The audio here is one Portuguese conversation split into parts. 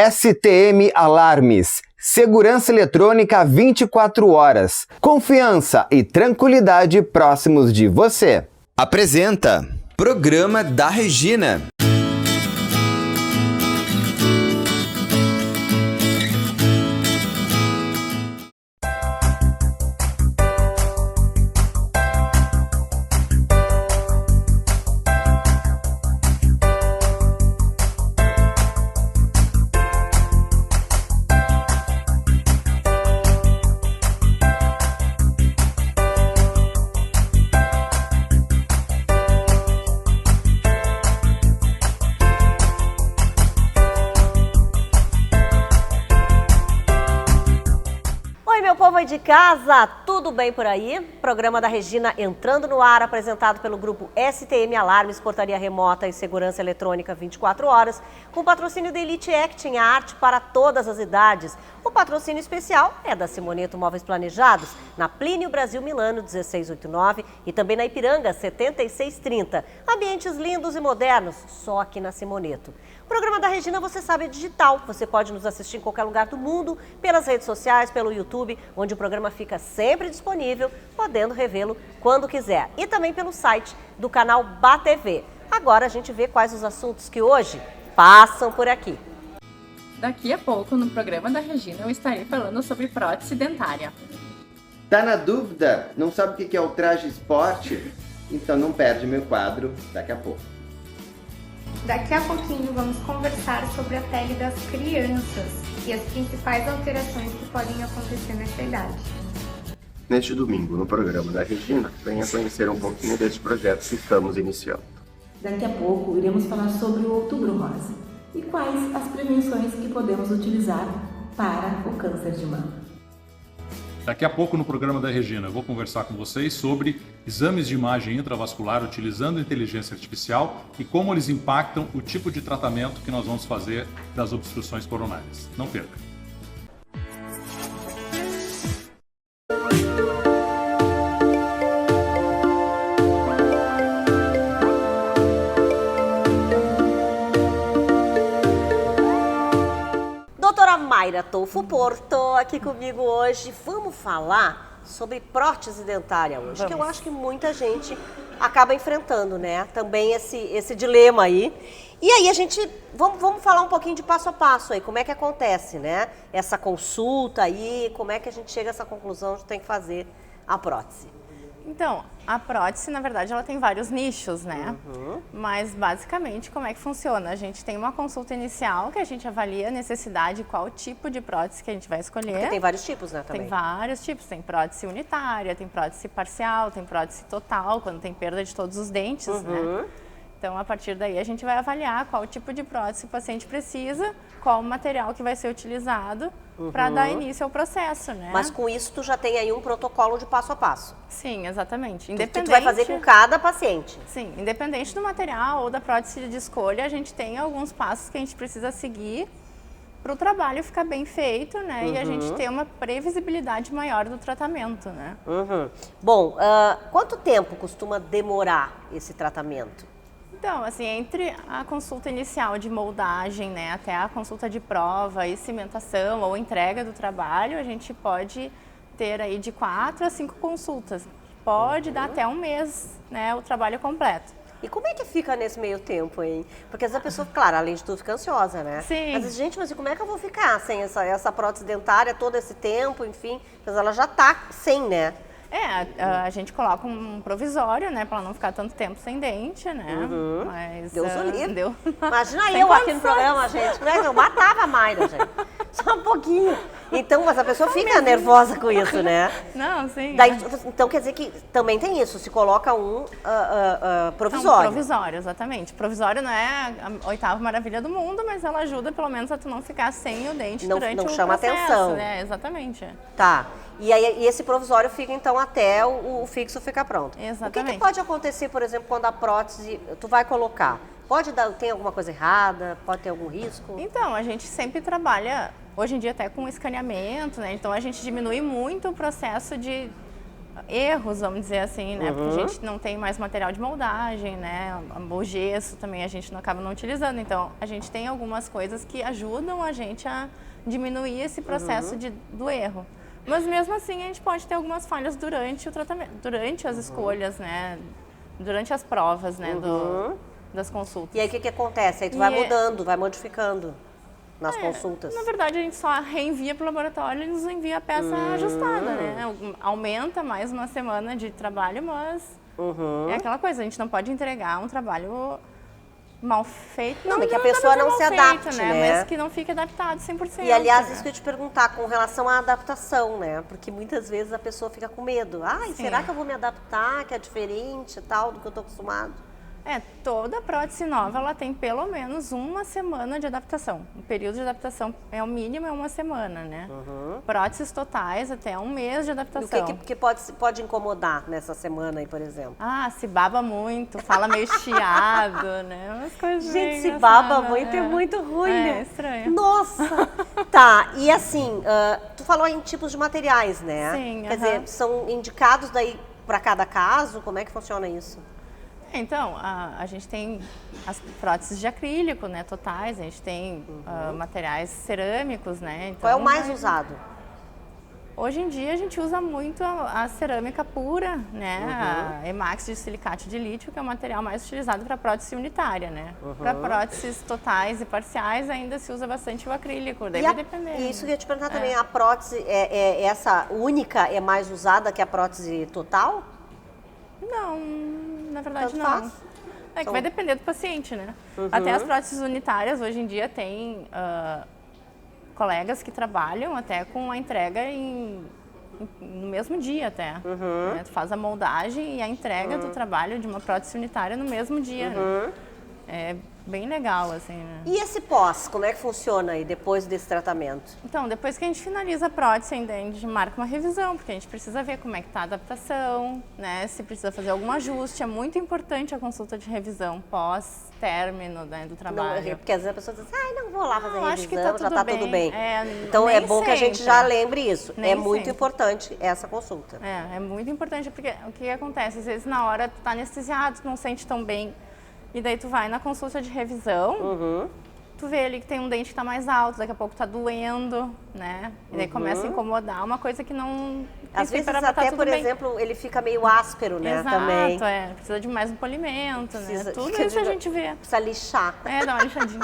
STM Alarmes. Segurança eletrônica 24 horas. Confiança e tranquilidade próximos de você. Apresenta Programa da Regina. De casa, tudo bem por aí? Programa da Regina entrando no ar, apresentado pelo grupo STM Alarmes, Portaria Remota e Segurança Eletrônica 24 horas, com patrocínio da Elite Acting, a arte para todas as idades. O patrocínio especial é da Simoneto Móveis Planejados, na Plínio Brasil Milano 1689 e também na Ipiranga 7630. Ambientes lindos e modernos, só aqui na Simoneto. O programa da Regina, você sabe, é digital. Você pode nos assistir em qualquer lugar do mundo, pelas redes sociais, pelo YouTube, onde o programa fica sempre disponível, podendo revê-lo quando quiser. E também pelo site do canal BATV. Agora a gente vê quais os assuntos que hoje passam por aqui. Daqui a pouco, no programa da Regina, eu estarei falando sobre prótese dentária. Tá na dúvida? Não sabe o que é o traje esporte? Então não perde meu quadro daqui a pouco. Daqui a pouquinho vamos conversar sobre a pele das crianças e as principais alterações que podem acontecer nessa idade. Neste domingo, no programa da Regina, venha conhecer um pouquinho deste projeto que estamos iniciando. Daqui a pouco iremos falar sobre o Outubro Rosa e quais as prevenções que podemos utilizar para o câncer de mama. Daqui a pouco no programa da Regina eu vou conversar com vocês sobre exames de imagem intravascular utilizando inteligência artificial e como eles impactam o tipo de tratamento que nós vamos fazer das obstruções coronárias. Não perca! Mayra Tolfo Porto aqui comigo hoje. Vamos falar sobre prótese dentária hoje, que eu acho que muita gente acaba enfrentando, né? Também esse dilema aí. E aí vamos falar um pouquinho de passo a passo aí, como é que acontece, né? Essa consulta aí, como é que a gente chega a essa conclusão de que tem que fazer a prótese? Então, a prótese, na verdade, ela tem vários nichos, né? Mas, basicamente, como é que funciona? A gente tem uma consulta inicial que a gente avalia a necessidade, qual tipo de prótese que a gente vai escolher. Porque tem vários tipos, né, também? Tem vários tipos. Tem prótese unitária, tem prótese parcial, tem prótese total, quando tem perda de todos os dentes, né? Então, a partir daí, a gente vai avaliar qual tipo de prótese o paciente precisa, qual o material que vai ser utilizado para dar início ao processo, né? Mas com isso, tu já tem aí um protocolo de passo a passo. Sim, exatamente. Tu vai fazer com cada paciente. Sim, independente do material ou da prótese de escolha, a gente tem alguns passos que a gente precisa seguir para o trabalho ficar bem feito, né? E a gente ter uma previsibilidade maior do tratamento, né? Bom, quanto tempo costuma demorar esse tratamento? Então, assim, entre a consulta inicial de moldagem, né, até a consulta de prova e cimentação ou entrega do trabalho, a gente pode ter aí de 4 a 5 consultas. Pode dar até um mês, né, o trabalho completo. E como é que fica nesse meio tempo, hein? Porque às vezes a pessoa, claro, além de tudo, fica ansiosa, né? Sim. Às vezes, gente, mas como é que eu vou ficar sem essa prótese dentária todo esse tempo, enfim? Mas ela já tá sem, né? A gente coloca um provisório, né, pra ela não ficar tanto tempo sem dente, né? Mas, Deus o livre. Imagina Imagina eu aqui no programa, gente. Eu matava a Mayra, gente. Só um pouquinho. Então, mas a pessoa fica nervosa com isso, né? Não, sim. Daí, então quer dizer que também tem isso, se coloca um provisório. Um provisório, exatamente. Provisório não é a 8ª maravilha do mundo, mas ela ajuda pelo menos a tu não ficar sem o dente durante o processo. Não chama atenção. Né? Exatamente. Tá. E aí esse provisório fica então até o fixo ficar pronto. Exatamente. O que pode acontecer, por exemplo, quando a prótese tu vai colocar? Tem alguma coisa errada? Pode ter algum risco? Então, a gente sempre trabalha, hoje em dia até com escaneamento, né? Então a gente diminui muito o processo de erros, vamos dizer assim, né? Porque a gente não tem mais material de moldagem, né? O gesso também a gente acaba não utilizando. Então, a gente tem algumas coisas que ajudam a gente a diminuir esse processo do erro. Mas mesmo assim, a gente pode ter algumas falhas durante o tratamento, durante as escolhas, né? Durante as provas, né? Das consultas. E aí, o que acontece? Aí tu vai mudando, vai modificando nas consultas. Na verdade, a gente só reenvia para o laboratório e nos envia a peça ajustada, né? Aumenta mais uma semana de trabalho, mas é aquela coisa, a gente não pode entregar um trabalho mal feito. Não, que a pessoa não se adapte, né? Mas que não fique adaptado 100%. E, aliás, isso que eu ia te perguntar com relação à adaptação, né? Porque muitas vezes a pessoa fica com medo. Ai, será que eu vou me adaptar, que é diferente e tal, do que eu tô acostumado? Toda prótese nova, ela tem pelo menos uma semana de adaptação. O período de adaptação o mínimo é uma semana, né? Próteses totais até um mês de adaptação. E o que pode incomodar nessa semana aí, por exemplo? Se baba muito, fala meio chiado, né? Umas coisas Gente, se baba muito é muito ruim, né? É estranho. Nossa! Tá, e assim, tu falou em tipos de materiais, né? Sim, Quer dizer, são indicados daí para cada caso? Como é que funciona isso? Então, a gente tem as próteses de acrílico, né, totais, a gente tem materiais cerâmicos, né. Então, qual é o mais usado? Hoje em dia a gente usa muito a cerâmica pura, né, a Emax de silicate de lítio, que é o material mais utilizado para prótese unitária, né. Para próteses totais e parciais ainda se usa bastante o acrílico, deve depender. E isso que eu ia te perguntar também, a prótese, essa única é mais usada que a prótese total? Não, na verdade Tanto não. faz? É que vai depender do paciente, né? Até as próteses unitárias, hoje em dia, tem colegas que trabalham até com a entrega no mesmo dia até. Né? Tu faz a moldagem e a entrega do trabalho de uma prótese unitária no mesmo dia. Né? É bem legal, assim, né? E esse pós, como é que funciona aí depois desse tratamento? Então, depois que a gente finaliza a prótese, ainda a gente marca uma revisão, porque a gente precisa ver como é que tá a adaptação, né? Se precisa fazer algum ajuste. É muito importante a consulta de revisão pós-término, né, do trabalho. Não, porque às vezes a pessoa diz, não vou lá fazer revisão, acho que tá já tá tudo bem. Então nem é bom que a gente sempre. já lembre isso. Nem É muito sempre. importante essa consulta. É muito importante, porque o que acontece? Às vezes na hora tu tá anestesiado, tu não sente tão bem, e daí tu vai na consulta de revisão, tu vê ali que tem um dente que tá mais alto, daqui a pouco tá doendo, né? E daí começa a incomodar, uma coisa que não... Às vezes até, por exemplo, ele fica meio áspero, né? Exato, também. precisa de mais um polimento, Precisa- né? Tudo quer isso a dizer, gente vê. Precisa lixar. Dá uma lixadinha.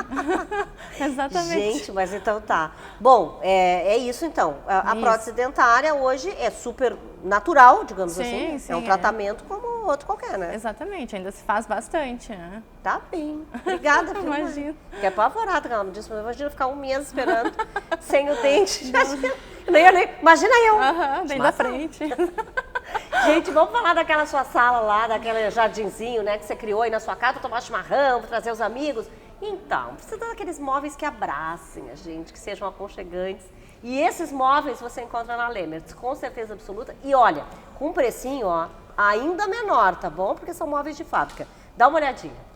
Exatamente. Gente, mas então tá. Bom, é isso então. A Isso. prótese dentária hoje é super natural, digamos Sim, assim. sim, é um tratamento como outro qualquer, né? Exatamente, ainda se faz bastante, né? Tá bem. Obrigada, viu, mãe? Imagina. Fiquei apavorada, ela me disse, mas imagina ficar um mês esperando sem o dente. Eu nem olhei. Imagina eu. Bem da frente. Gente, vamos falar daquela sua sala lá, daquele jardinzinho, né, que você criou aí na sua casa para tomar chimarrão, para trazer os amigos. Então, precisa daqueles móveis que abracem a gente, que sejam aconchegantes. E esses móveis você encontra na Lemertz, com certeza absoluta. E olha, com um precinho, ó, ainda menor, tá bom? Porque são móveis de fábrica. Dá uma olhadinha.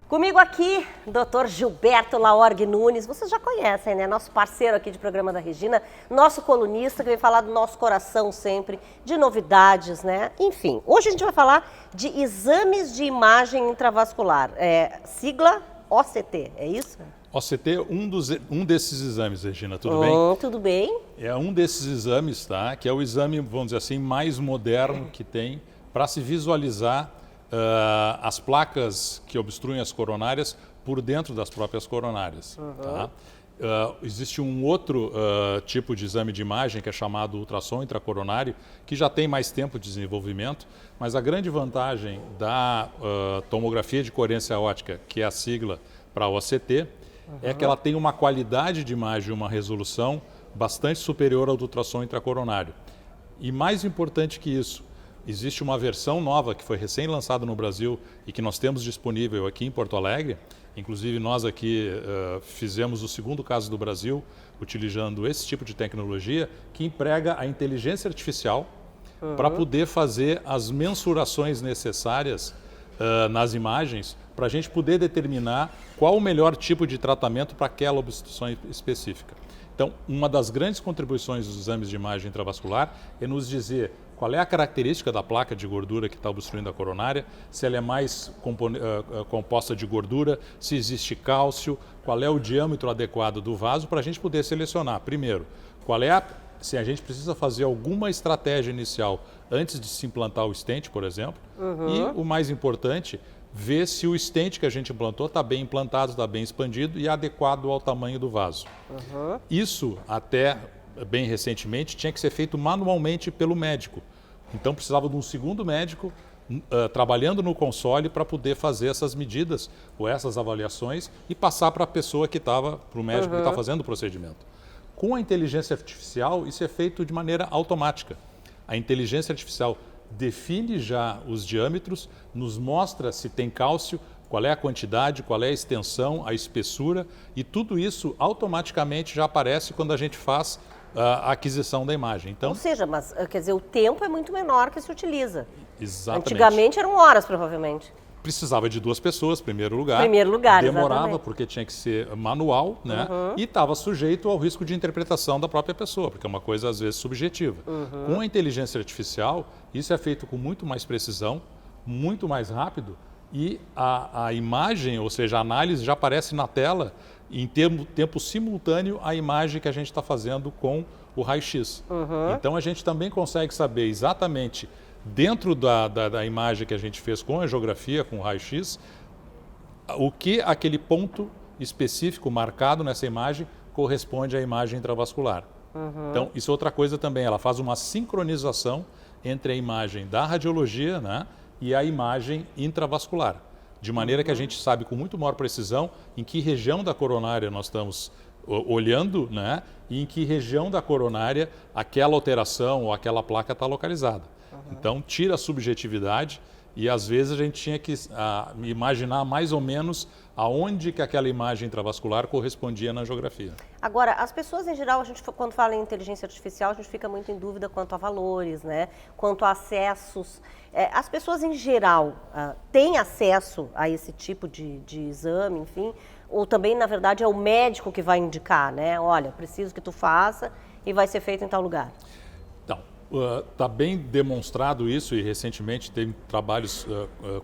Comigo aqui, Dr. Gilberto Laorgue Nunes, vocês já conhecem, né? Nosso parceiro aqui de programa da Regina, nosso colunista que vem falar do nosso coração sempre, de novidades, né? Enfim, hoje a gente vai falar de exames de imagem intravascular, sigla OCT, é isso? OCT, um desses exames, Regina, tudo bem? Tudo bem. É um desses exames, tá? Que é o exame, vamos dizer assim, mais moderno que tem para se visualizar as placas que obstruem as coronárias por dentro das próprias coronárias. Tá? Existe um outro tipo de exame de imagem que é chamado ultrassom intracoronário, que já tem mais tempo de desenvolvimento, mas a grande vantagem da tomografia de coerência óptica, que é a sigla para OCT, é que ela tem uma qualidade de imagem, uma resolução bastante superior ao do ultrassom intracoronário. E mais importante que isso, existe uma versão nova que foi recém-lançada no Brasil e que nós temos disponível aqui em Porto Alegre. Inclusive nós aqui fizemos o segundo caso do Brasil utilizando esse tipo de tecnologia que emprega a inteligência artificial para poder fazer as mensurações necessárias nas imagens para a gente poder determinar qual o melhor tipo de tratamento para aquela obstrução específica. Então, uma das grandes contribuições dos exames de imagem intravascular é nos dizer qual é a característica da placa de gordura que está obstruindo a coronária, se ela é mais composta de gordura, se existe cálcio, qual é o diâmetro adequado do vaso para a gente poder selecionar, primeiro, se a gente precisa fazer alguma estratégia inicial antes de se implantar o stent, por exemplo, e o mais importante, ver se o stent que a gente implantou está bem implantado, está bem expandido e adequado ao tamanho do vaso. Isso, até bem recentemente, tinha que ser feito manualmente pelo médico. Então, precisava de um segundo médico trabalhando no console para poder fazer essas medidas ou essas avaliações e passar para a pessoa que estava, para o médico que está fazendo o procedimento. Com a inteligência artificial, isso é feito de maneira automática. A inteligência artificial define já os diâmetros, nos mostra se tem cálcio, qual é a quantidade, qual é a extensão, a espessura, e tudo isso automaticamente já aparece quando a gente faz a aquisição da imagem. Então, ou seja, mas quer dizer, o tempo é muito menor que se utiliza. Exatamente. Antigamente eram horas, provavelmente. Precisava de 2 pessoas, primeiro lugar. Demorava, exatamente. porque tinha que ser manual, né? E estava sujeito ao risco de interpretação da própria pessoa, porque é uma coisa, às vezes, subjetiva. Com a inteligência artificial, isso é feito com muito mais precisão, muito mais rápido, e a imagem, ou seja, a análise já aparece na tela em tempo simultâneo à imagem que a gente está fazendo com o raio-x. Então, a gente também consegue saber exatamente, dentro da imagem que a gente fez com a angiografia, com o raio-x, o que aquele ponto específico marcado nessa imagem corresponde à imagem intravascular. Então, isso é outra coisa também, ela faz uma sincronização entre a imagem da radiologia, né, e a imagem intravascular, de maneira que a gente sabe com muito maior precisão em que região da coronária nós estamos olhando, né, e em que região da coronária aquela alteração ou aquela placa está localizada. Então, tira a subjetividade e, às vezes, a gente tinha que imaginar mais ou menos aonde que aquela imagem intravascular correspondia na angiografia. Agora, as pessoas, em geral, quando fala em inteligência artificial, a gente fica muito em dúvida quanto a valores, né? Quanto a acessos. As pessoas, em geral, têm acesso a esse tipo de exame, enfim, ou também, na verdade, é o médico que vai indicar, né? Olha, preciso que tu faça e vai ser feito em tal lugar. Está bem demonstrado isso e recentemente tem trabalhos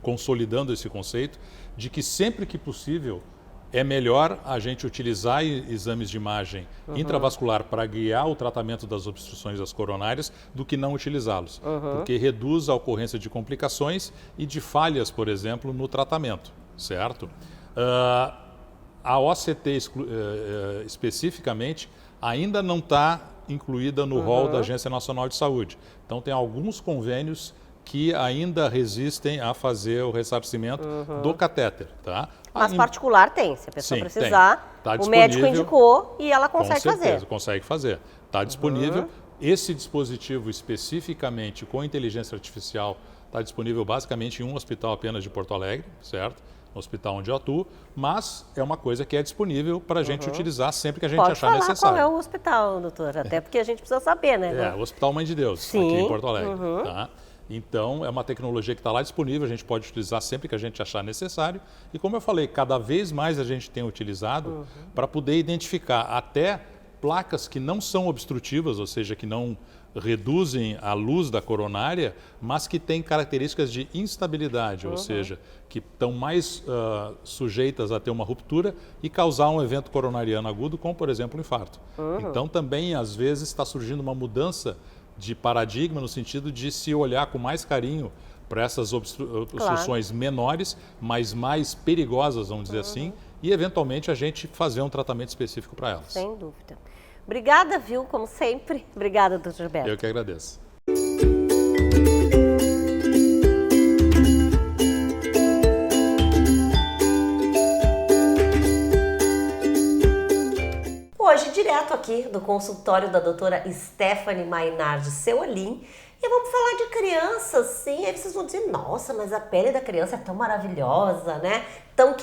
consolidando esse conceito de que sempre que possível é melhor a gente utilizar exames de imagem intravascular para guiar o tratamento das obstruções das coronárias do que não utilizá-los, porque reduz a ocorrência de complicações e de falhas, por exemplo, no tratamento, certo? A OCT especificamente ainda não está incluída no rol da Agência Nacional de Saúde. Então, tem alguns convênios que ainda resistem a fazer o ressarcimento do catéter. Tá? Mas particular tem, se a pessoa precisar, tá, o médico indicou e ela consegue fazer. Com certeza, consegue fazer. Está disponível. Esse dispositivo especificamente com inteligência artificial está disponível basicamente em um hospital apenas de Porto Alegre, certo? No hospital onde eu atuo, mas é uma coisa que é disponível para a gente utilizar sempre que a gente achar necessário. Pode falar qual é o hospital, doutor, até porque a gente precisa saber, né? O Hospital Mãe de Deus, aqui em Porto Alegre. Tá? Então, é uma tecnologia que está lá disponível, a gente pode utilizar sempre que a gente achar necessário. E como eu falei, cada vez mais a gente tem utilizado para poder identificar até placas que não são obstrutivas, ou seja, que não reduzem a luz da coronária, mas que têm características de instabilidade, ou seja, que estão mais sujeitas a ter uma ruptura e causar um evento coronariano agudo, como, por exemplo, um infarto. Então, também, às vezes, está surgindo uma mudança de paradigma no sentido de se olhar com mais carinho para essas obstruções menores, mas mais perigosas, vamos dizer assim, e, eventualmente, a gente fazer um tratamento específico para elas. Sem dúvida. Obrigada, viu, como sempre. Obrigada, doutor Gilberto. Eu que agradeço. Hoje, direto direto aqui do consultório da doutora Stephanie Mainardi Seolim. E vamos falar de crianças, sim. Aí vocês vão dizer, nossa, mas a pele da criança é tão maravilhosa, né? Tão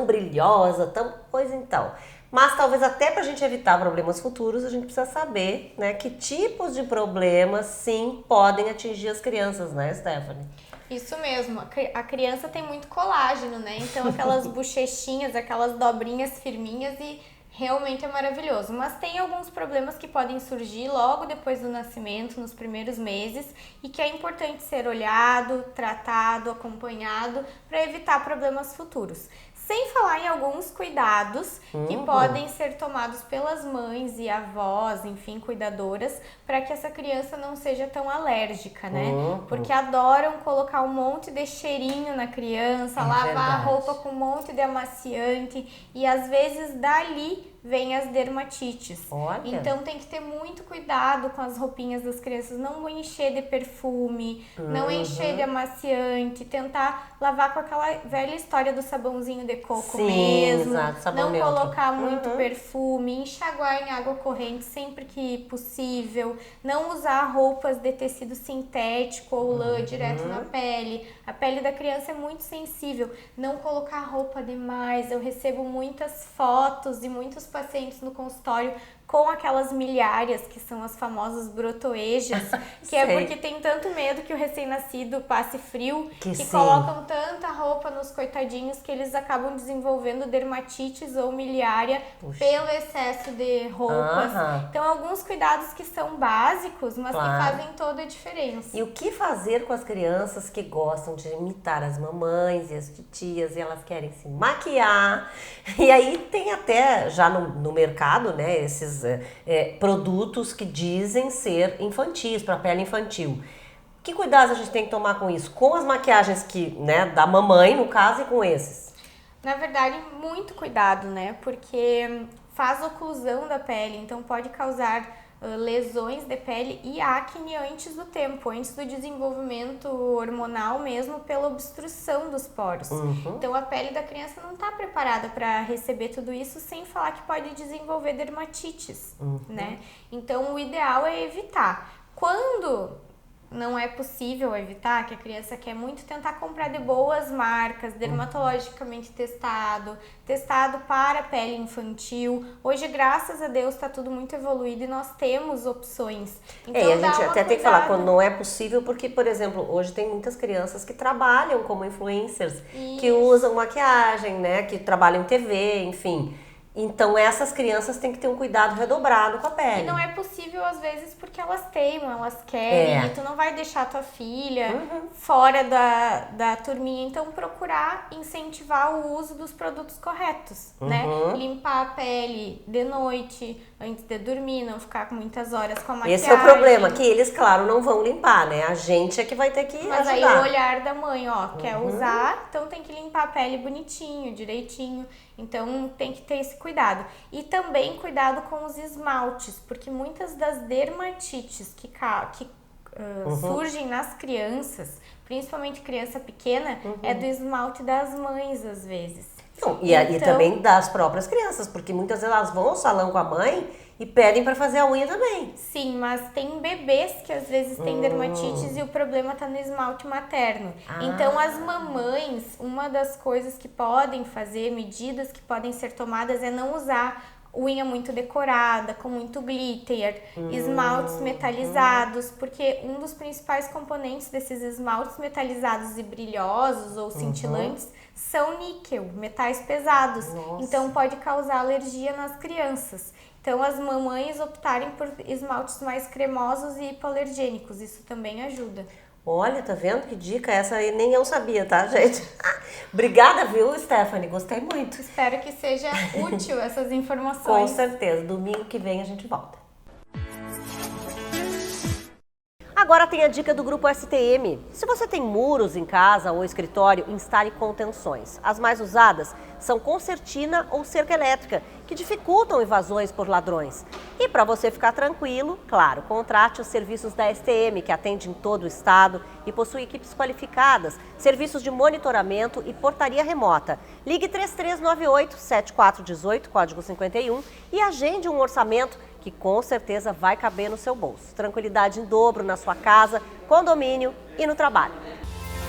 brilhosa, Pois então. Mas talvez até para a gente evitar problemas futuros, a gente precisa saber, né, que tipos de problemas, sim, podem atingir as crianças, né, Stephanie? Isso mesmo, a criança tem muito colágeno, né? Então aquelas bochechinhas, aquelas dobrinhas firminhas e realmente é maravilhoso. Mas tem alguns problemas que podem surgir logo depois do nascimento, nos primeiros meses, e que é importante ser olhado, tratado, acompanhado para evitar problemas futuros. Sem falar em alguns cuidados que podem ser tomados pelas mães e avós, enfim, cuidadoras, para que essa criança não seja tão alérgica, né? Porque adoram colocar um monte de cheirinho na criança, lavar a roupa com um monte de amaciante e às vezes dali vem as dermatites. Olha. Então tem que ter muito cuidado com as roupinhas das crianças, não encher de perfume, não encher de amaciante, tentar lavar com aquela velha história do sabãozinho de coco mesmo, exato, sabão não neutro. colocar muito perfume, enxaguar em água corrente sempre que possível, não usar roupas de tecido sintético ou lã direto na pele. A pele da criança é muito sensível, não colocar roupa demais. Eu recebo muitas fotos e muitos pacientes no consultório com aquelas milhárias, que são as famosas brotoejas, que é porque tem tanto medo que o recém-nascido passe frio, que colocam tanta roupa nos coitadinhos que eles acabam desenvolvendo dermatites ou miliária pelo excesso de roupas. Então, alguns cuidados que são básicos, mas que fazem toda a diferença. E o que fazer com as crianças que gostam de imitar as mamães e as titias e elas querem se maquiar? E aí tem até já no mercado, né, esses produtos que dizem ser infantis, para pele infantil. Que cuidados a gente tem que tomar com isso? Com as maquiagens da mamãe, no caso, e com esses? Na verdade, muito cuidado, né? Porque faz oclusão da pele, então pode causar lesões de pele e acne antes do tempo, antes do desenvolvimento hormonal mesmo, pela obstrução dos poros. Então a pele da criança não está preparada para receber tudo isso, sem falar que pode desenvolver dermatites, né? Então o ideal é evitar. Quando não é possível evitar, que a criança quer muito, tentar comprar de boas marcas, dermatologicamente testado para pele infantil. Hoje, graças a Deus, está tudo muito evoluído e nós temos opções. Então, a gente até tem que falar quando não é possível, porque, por exemplo, hoje tem muitas crianças que trabalham como influencers, que usam maquiagem, né, que trabalham em TV, enfim. Então essas crianças têm que ter um cuidado redobrado com a pele. E não é possível às vezes porque elas teimam, elas querem, e tu não vai deixar tua filha fora da turminha. Então procurar incentivar o uso dos produtos corretos, né? Limpar a pele de noite, antes de dormir, não ficar com muitas horas com a maquiagem. Esse é o problema, que eles, claro, não vão limpar, né? A gente é que vai ter que Mas ajudar. aí o olhar da mãe, quer usar, então tem que limpar a pele bonitinho, direitinho. Então tem que ter esse cuidado. E também cuidado com os esmaltes, porque muitas das dermatites que surgem nas crianças, principalmente criança pequena, é do esmalte das mães às vezes. E também das próprias crianças, porque muitas vezes elas vão ao salão com a mãe e pedem para fazer a unha também. Sim, mas tem bebês que às vezes têm dermatites e o problema tá no esmalte materno. Então as mamães, uma das coisas que podem fazer, medidas que podem ser tomadas é não usar unha muito decorada, com muito glitter, esmaltes metalizados, porque um dos principais componentes desses esmaltes metalizados e brilhosos ou cintilantes são níquel, metais pesados. Então pode causar alergia nas crianças. Então as mamães optarem por esmaltes mais cremosos e hipoalergênicos, isso também ajuda. Olha, tá vendo que dica? Essa aí nem eu sabia, tá, gente? Obrigada, viu, Stephanie? Gostei muito. Espero que seja útil essas informações. Com certeza. Domingo que vem a gente volta. Agora tem a dica do Grupo STM. Se você tem muros em casa ou escritório, instale contenções. As mais usadas são concertina ou cerca elétrica, que dificultam invasões por ladrões. E para você ficar tranquilo, claro, contrate os serviços da STM, que atende em todo o estado e possui equipes qualificadas, serviços de monitoramento e portaria remota. Ligue 3398-7418, código 51, e agende um orçamento que com certeza vai caber no seu bolso. Tranquilidade em dobro na sua casa, condomínio e no trabalho.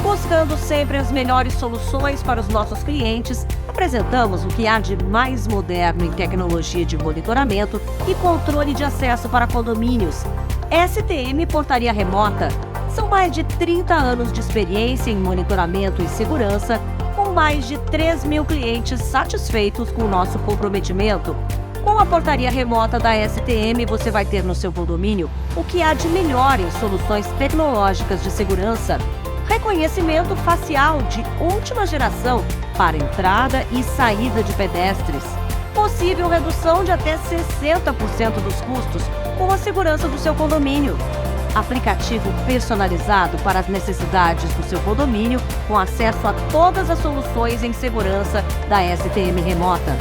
Buscando sempre as melhores soluções para os nossos clientes, apresentamos o que há de mais moderno em tecnologia de monitoramento e controle de acesso para condomínios. STM Portaria Remota. São mais de 30 anos de experiência em monitoramento e segurança, com mais de 3 mil clientes satisfeitos com o nosso comprometimento. Com a portaria remota da STM, você vai ter no seu condomínio o que há de melhor em soluções tecnológicas de segurança. Reconhecimento facial de última geração para entrada e saída de pedestres. Possível redução de até 60% dos custos com a segurança do seu condomínio. Aplicativo personalizado para as necessidades do seu condomínio, com acesso a todas as soluções em segurança da STM Remota.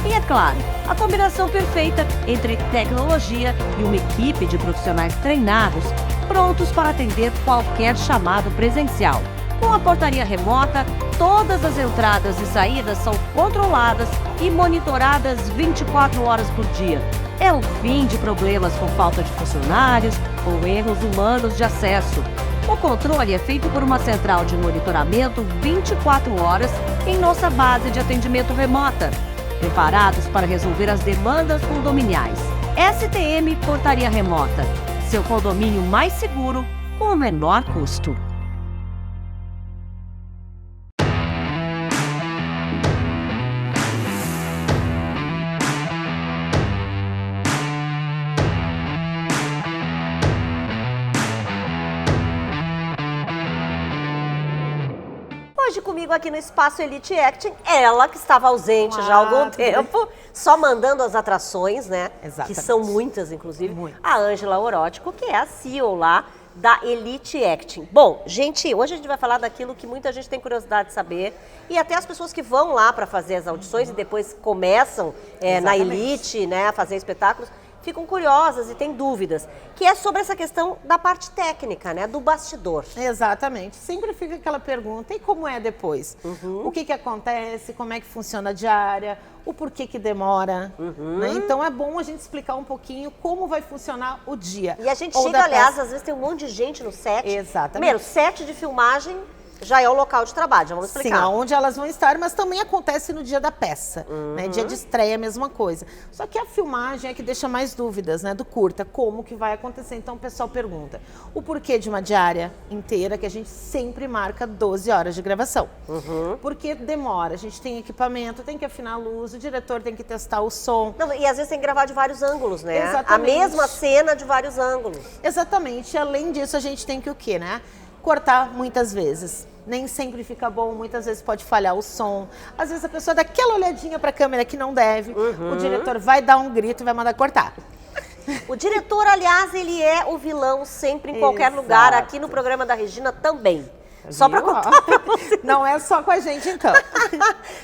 E é claro, a combinação perfeita entre tecnologia e uma equipe de profissionais treinados, prontos para atender qualquer chamado presencial. Com a portaria remota, todas as entradas e saídas são controladas e monitoradas 24 horas por dia. É o fim de problemas com falta de funcionários ou erros humanos de acesso. O controle é feito por uma central de monitoramento 24 horas em nossa base de atendimento remota, preparados para resolver as demandas condominiais. STM Portaria Remota, seu condomínio mais seguro com o menor custo. Hoje comigo aqui no Espaço Elite Acting, ela que estava ausente já há algum tempo, só mandando as atrações, né? Exatamente. Que são muitas, inclusive. Muitas. A Ângela Orótico, que é a CEO lá da Elite Acting. Bom, gente, hoje a gente vai falar daquilo que muita gente tem curiosidade de saber, e até as pessoas que vão lá para fazer as audições e depois começam na Elite, né, a fazer espetáculos, ficam curiosas e têm dúvidas, que é sobre essa questão da parte técnica, né, do bastidor. Exatamente. Sempre fica aquela pergunta, e como é depois? O que acontece, como é que funciona a diária, o porquê que demora, né? Então é bom a gente explicar um pouquinho como vai funcionar o dia. E a gente chega, aliás, às vezes tem um monte de gente no set. Exatamente. Primeiro, set de filmagem já é o local de trabalho, já vamos explicar. Sim, onde elas vão estar, mas também acontece no dia da peça, né? Dia de estreia, a mesma coisa. Só que a filmagem é que deixa mais dúvidas, né? Do curta, como que vai acontecer. Então o pessoal pergunta, o porquê de uma diária inteira, que a gente sempre marca 12 horas de gravação. Porque demora, a gente tem equipamento, tem que afinar a luz, o diretor tem que testar o som. Não, e às vezes tem que gravar de vários ângulos, né? Exatamente. A mesma cena de vários ângulos. Exatamente. Além disso, a gente tem que o quê, né? Cortar muitas vezes. Nem sempre fica bom, muitas vezes pode falhar o som. Às vezes a pessoa dá aquela olhadinha para a câmera que não deve, o diretor vai dar um grito e vai mandar cortar. O diretor, aliás, ele é o vilão sempre em qualquer lugar, aqui no programa da Regina também. Só para contar pra você. Não é só com a gente, então.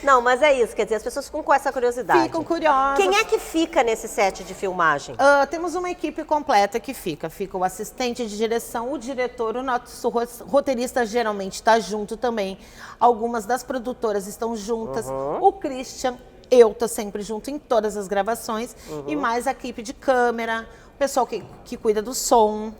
Não, mas é isso, quer dizer, as pessoas ficam com essa curiosidade. Ficam curiosas. Quem é que fica nesse set de filmagem? Temos uma equipe completa que fica. Fica o assistente de direção, o diretor, o nosso roteirista geralmente está junto também. Algumas das produtoras estão juntas. O Christian, eu tô sempre junto em todas as gravações. E mais a equipe de câmera, o pessoal que cuida do som.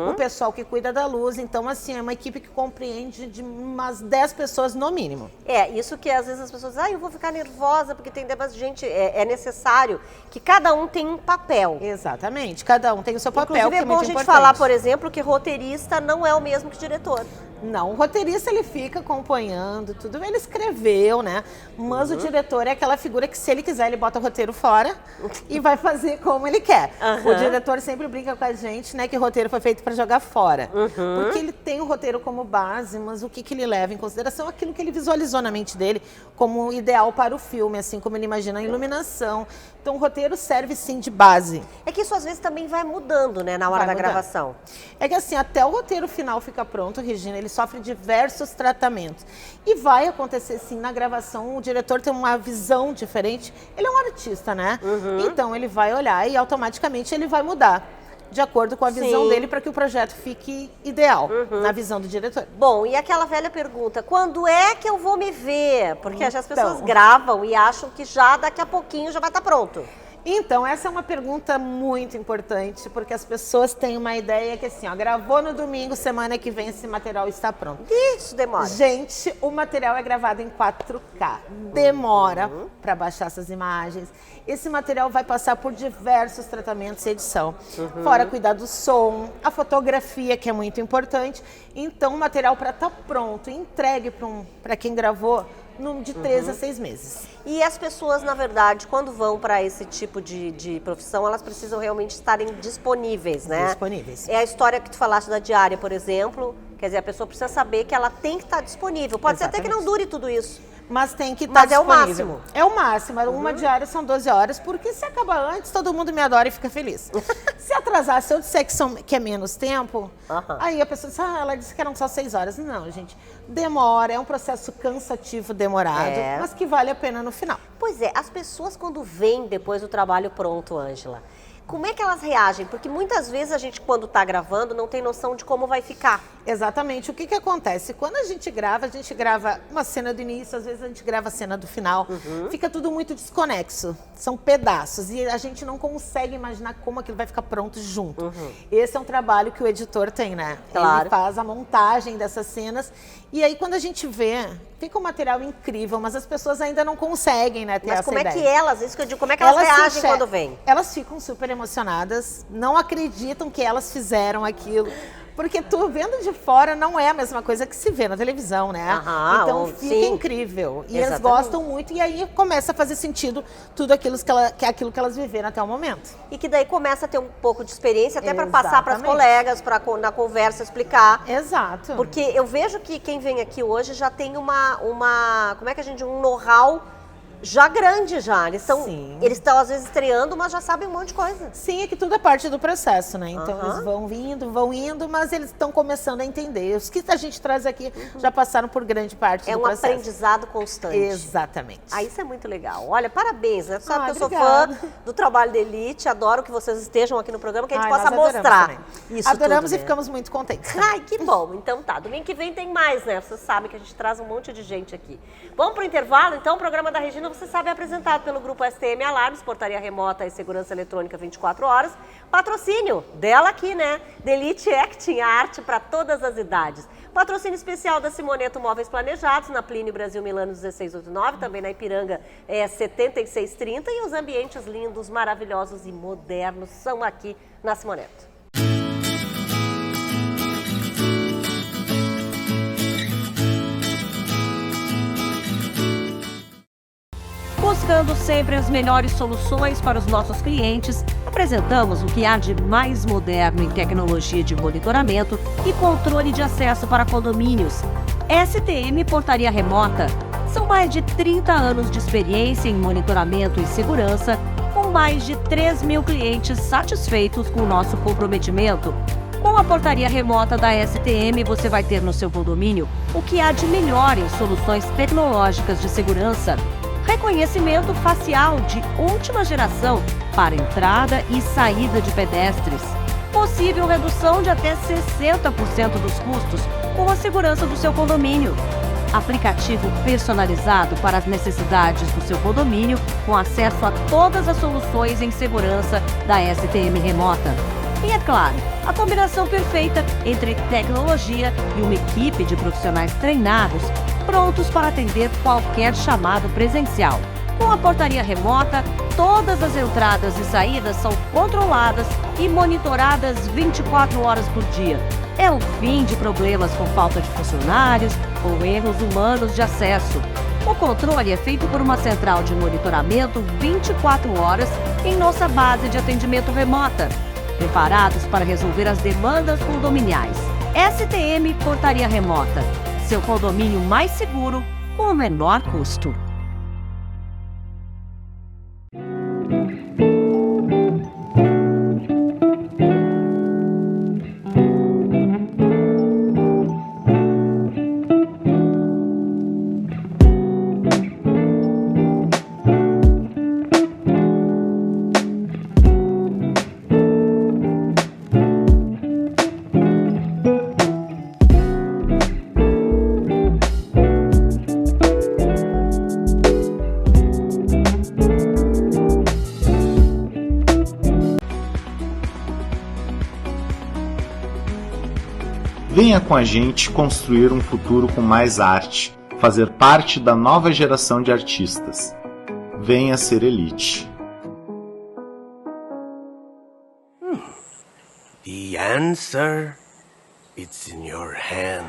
O pessoal que cuida da luz. Então, assim, é uma equipe que compreende de umas 10 pessoas no mínimo. É, isso que às vezes as pessoas dizem, eu vou ficar nervosa porque tem demais gente. É necessário que cada um tenha um papel. Exatamente, cada um tem o seu papel. Inclusive, que é bom a gente falar, por exemplo, que roteirista não é o mesmo que diretor. Não, o roteirista ele fica acompanhando tudo, ele escreveu, né? Mas o diretor é aquela figura que se ele quiser ele bota o roteiro fora e vai fazer como ele quer. O diretor sempre brinca com a gente, né, que o roteiro foi feito para jogar fora. Porque ele tem o roteiro como base, mas o que ele leva em consideração? Aquilo que ele visualizou na mente dele como ideal para o filme, assim como ele imagina a iluminação. Então o roteiro serve sim de base. É que isso às vezes também vai mudando, né, na hora da gravação. É que assim, até o roteiro final ficar pronto, Regina, ele sofre diversos tratamentos. E vai acontecer sim na gravação, o diretor tem uma visão diferente, ele é um artista, né? Então ele vai olhar e automaticamente ele vai mudar de acordo com a visão dele para que o projeto fique ideal na visão do diretor. Bom, e aquela velha pergunta, quando é que eu vou me ver? Porque as pessoas gravam e acham que já daqui a pouquinho já vai estar pronto. Então, essa é uma pergunta muito importante, porque as pessoas têm uma ideia que assim, ó, gravou no domingo, semana que vem esse material está pronto. Isso demora. Gente, o material é gravado em 4K. Demora para baixar essas imagens. Esse material vai passar por diversos tratamentos de edição. Fora cuidar do som, a fotografia, que é muito importante. Então, o material para estar pronto, entregue para quem gravou, de 3 a 6 meses. E as pessoas, na verdade, quando vão para esse tipo de profissão, elas precisam realmente estarem disponíveis, né? Disponíveis. É a história que tu falaste da diária, por exemplo. Quer dizer, a pessoa precisa saber que ela tem que estar disponível. Pode ser até que não dure tudo isso. Mas tem que estar disponível. Mas é o máximo. É o máximo. Uma diária são 12 horas, porque se acabar antes, todo mundo me adora e fica feliz. Se atrasar, se eu disser que é menos tempo, aí a pessoa diz, ela disse que eram só 6 horas. Não, gente, demora, é um processo cansativo, demorado, mas que vale a pena no final. Pois é, as pessoas quando vêm depois do trabalho pronto, Ângela, como é que elas reagem? Porque muitas vezes a gente, quando está gravando, não tem noção de como vai ficar. Exatamente. O que acontece? Quando a gente grava uma cena do início, às vezes a gente grava a cena do final. Fica tudo muito desconexo. São pedaços. E a gente não consegue imaginar como aquilo vai ficar pronto junto. Esse é um trabalho que o editor tem, né? Claro. Ele faz a montagem dessas cenas. E aí, quando a gente vê, fica um material incrível, mas as pessoas ainda não conseguem, né, ter essa ideia. Mas como é que elas, isso que eu digo, como é que elas reagem quando vêm? Elas ficam super emocionadas, não acreditam que elas fizeram aquilo. Porque tu vendo de fora não é a mesma coisa que se vê na televisão, né? Então fica incrível. E eles gostam muito e aí começa a fazer sentido tudo aquilo que elas viveram até o momento. E que daí começa a ter um pouco de experiência até para passar para as colegas, para na conversa explicar. Exato. Porque eu vejo que quem vem aqui hoje já tem como é que a gente, um know-how já grande já, eles estão às vezes estreando, mas já sabem um monte de coisa. Sim, é que tudo é parte do processo, né? Então eles vão indo, mas eles estão começando a entender. Os que a gente traz aqui já passaram por grande parte do processo. É um aprendizado constante. Exatamente. Isso é muito legal. Olha, parabéns, né? Tu sabe que eu sou fã do trabalho da Elite, adoro que vocês estejam aqui no programa, que a gente possa mostrar isso adoramos tudo, e ficamos muito contentes. Ai, que bom. Então tá, domingo que vem tem mais, né? Vocês sabem que a gente traz um monte de gente aqui. Vamos pro intervalo, então, o programa da Regina, você sabe, é apresentado pelo Grupo STM Alarmes, Portaria Remota e Segurança Eletrônica 24 horas. Patrocínio dela aqui, né? The Elite Acting, a arte para todas as idades. Patrocínio especial da Simoneto Móveis Planejados, na Plínio Brasil Milano 1689, também na Ipiranga 7630. E os ambientes lindos, maravilhosos e modernos são aqui na Simoneto. Buscando sempre as melhores soluções para os nossos clientes, apresentamos o que há de mais moderno em tecnologia de monitoramento e controle de acesso para condomínios. STM Portaria Remota. São mais de 30 anos de experiência em monitoramento e segurança, com mais de 3 mil clientes satisfeitos com o nosso comprometimento. Com a portaria remota da STM, você vai ter no seu condomínio o que há de melhor em soluções tecnológicas de segurança. Reconhecimento facial de última geração para entrada e saída de pedestres. Possível redução de até 60% dos custos com a segurança do seu condomínio. Aplicativo personalizado para as necessidades do seu condomínio, com acesso a todas as soluções em segurança da STM Remota. E é claro, a combinação perfeita entre tecnologia e uma equipe de profissionais treinados, prontos para atender qualquer chamado presencial. Com a portaria remota, todas as entradas e saídas são controladas e monitoradas 24 horas por dia. É o fim de problemas com falta de funcionários ou erros humanos de acesso. O controle é feito por uma central de monitoramento 24 horas em nossa base de atendimento remota, preparados para resolver as demandas condominiais. STM Portaria Remota, seu condomínio mais seguro com o menor custo. Venha com a gente construir um futuro com mais arte, fazer parte da nova geração de artistas. Venha ser elite. The answer, it's in your hands.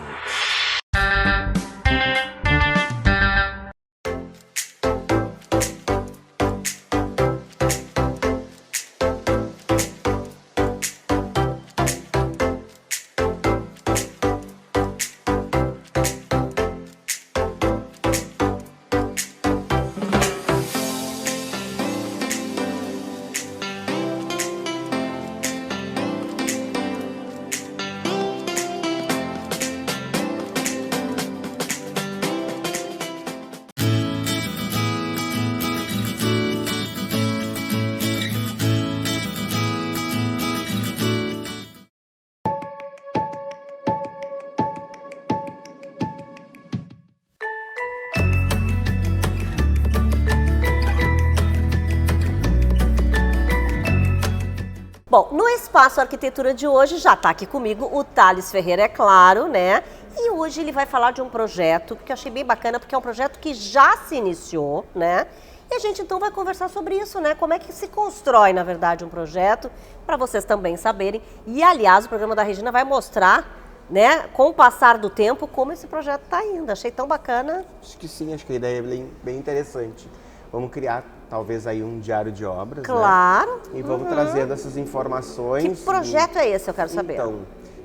Bom, no Espaço Arquitetura de hoje já está aqui comigo o Thales Ferreira, é claro, né? E hoje ele vai falar de um projeto que eu achei bem bacana, porque é um projeto que já se iniciou, né? E a gente então vai conversar sobre isso, né? Como é que se constrói, na verdade, um projeto, para vocês também saberem. E, aliás, o programa da Regina vai mostrar, né, com o passar do tempo, como esse projeto está indo. Achei tão bacana. Acho que sim, acho que a ideia é bem interessante. Vamos criar, talvez, aí um diário de obras, claro, né? E vamos trazendo essas informações. Que projeto é esse, eu quero saber? Então,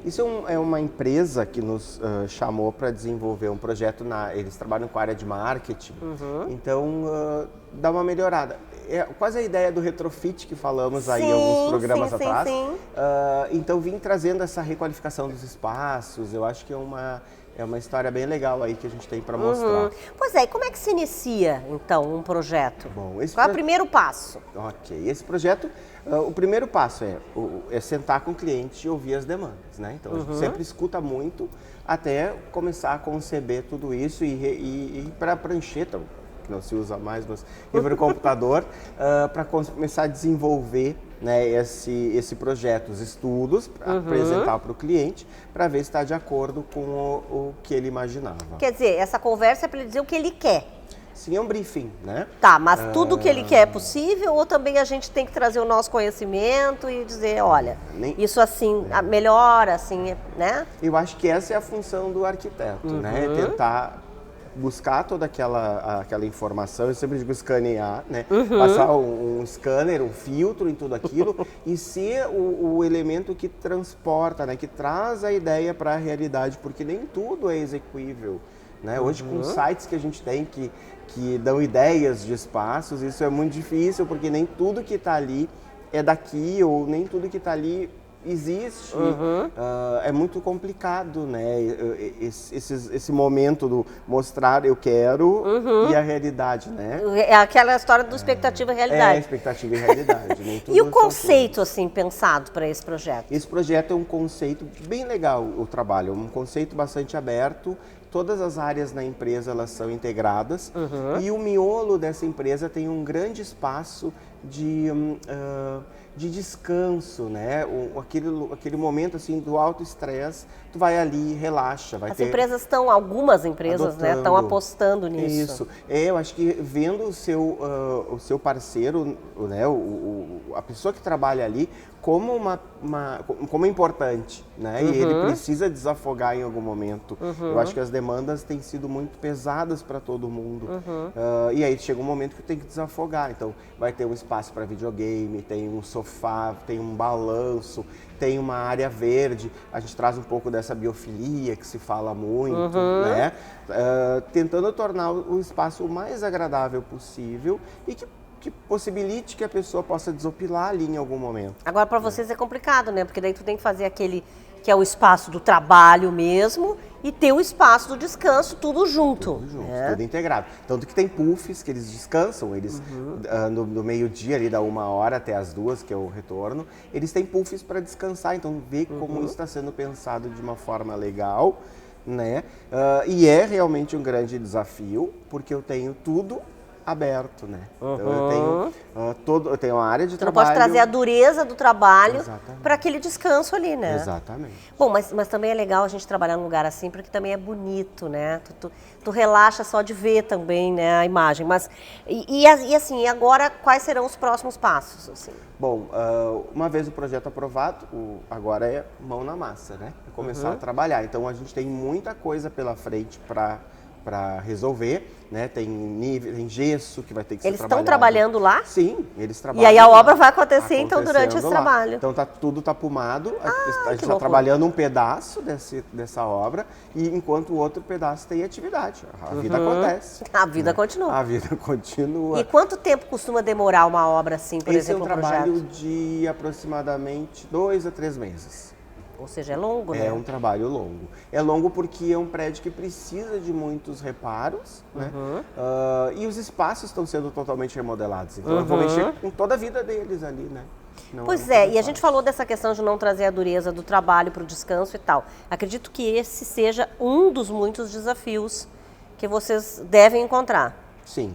isso é uma empresa que nos chamou para desenvolver um projeto, eles trabalham com a área de marketing, então dá uma melhorada. É quase a ideia do retrofit que falamos aí alguns programas atrás. Então vim trazendo essa requalificação dos espaços, eu acho que é uma história bem legal aí que a gente tem para mostrar. Pois é, e como é que se inicia, então, um projeto? Bom, qual é o primeiro passo? Ok, esse projeto, o primeiro passo é sentar com o cliente e ouvir as demandas, né? Então, a gente sempre escuta muito até começar a conceber tudo isso e para prancheta, que não se usa mais, mas para o computador, para começar a desenvolver, né, esse projeto, os estudos, apresentar para o cliente, para ver se está de acordo com o que ele imaginava. Quer dizer, essa conversa é para ele dizer o que ele quer. Sim, é um briefing, né? Tá, mas tudo que ele quer é possível ou também a gente tem que trazer o nosso conhecimento e dizer, olha, isso assim, melhor, assim, né? Eu acho que essa é a função do arquiteto, né? Tentar buscar toda aquela informação, eu sempre digo escanear, né? Passar um scanner, um filtro em tudo aquilo e ser o elemento que transporta, né? Que traz a ideia para a realidade, porque nem tudo é execuível, né? Hoje com sites que a gente tem que dão ideias de espaços, isso é muito difícil, porque nem tudo que está ali é daqui, ou nem tudo que está ali existe. É muito complicado, né? Esse momento do mostrar eu quero e a realidade, né? É aquela história do expectativa e realidade. Expectativa e realidade. Nem tudo e o conceito, assim, pensado para esse projeto? Esse projeto é um conceito bem legal, o trabalho, é um conceito bastante aberto. Todas as áreas na empresa, elas são integradas e o miolo dessa empresa tem um grande espaço de descanso, né? Aquele momento assim do alto estresse, tu vai ali, relaxa. Algumas empresas, né, estão apostando nisso. Isso. Eu acho que vendo o seu parceiro, né, a pessoa que trabalha ali, como como importante, né? E ele precisa desafogar em algum momento. Eu acho que as demandas têm sido muito pesadas para todo mundo. E aí chega um momento que tem que desafogar. Então, vai ter um espaço para videogame, tem um sofá, tem um balanço, tem uma área verde. A gente traz um pouco dessa biofilia que se fala muito, né? Tentando tornar o espaço o mais agradável possível e que possibilite que a pessoa possa desopilar ali em algum momento. Agora, para vocês é complicado, né? Porque daí tu tem que fazer aquele que é o espaço do trabalho mesmo e ter o espaço do descanso, tudo junto. Tudo junto, tudo integrado. Tanto que tem puffs que eles descansam, eles no meio-dia, ali da 1h até as 2h, que é o retorno, eles têm puffs para descansar, então vê como isso está sendo pensado de uma forma legal, né? E é realmente um grande desafio, porque eu tenho tudo aberto, né? Então eu tenho uma área de trabalho. Não pode trazer a dureza do trabalho para aquele descanso ali, né? Exatamente. Bom, mas também é legal a gente trabalhar num lugar assim, porque também é bonito, né? Tu relaxa só de ver também, né, a imagem. Mas e assim, agora quais serão os próximos passos, assim? Bom, uma vez o projeto aprovado, agora é mão na massa, né? Começar a trabalhar. Então a gente tem muita coisa pela frente para resolver, né? Tem gesso que vai ter que ser trabalhado. Eles estão trabalhando lá? Sim, eles trabalham. E aí a obra vai acontecer então durante esse trabalho? Então tudo está apumado, a gente está trabalhando um pedaço dessa obra e enquanto o outro pedaço tem atividade. A vida acontece. A vida continua. A vida continua. E quanto tempo costuma demorar uma obra assim, por exemplo, um trabalho de aproximadamente 2 a 3 meses. Ou seja, é longo, né? É um trabalho longo. É longo porque é um prédio que precisa de muitos reparos, né? E os espaços estão sendo totalmente remodelados. Então eu vou mexer com toda a vida deles ali, né? Pois é, e a gente falou dessa questão de não trazer a dureza do trabalho para o descanso e tal. Acredito que esse seja um dos muitos desafios que vocês devem encontrar. Sim.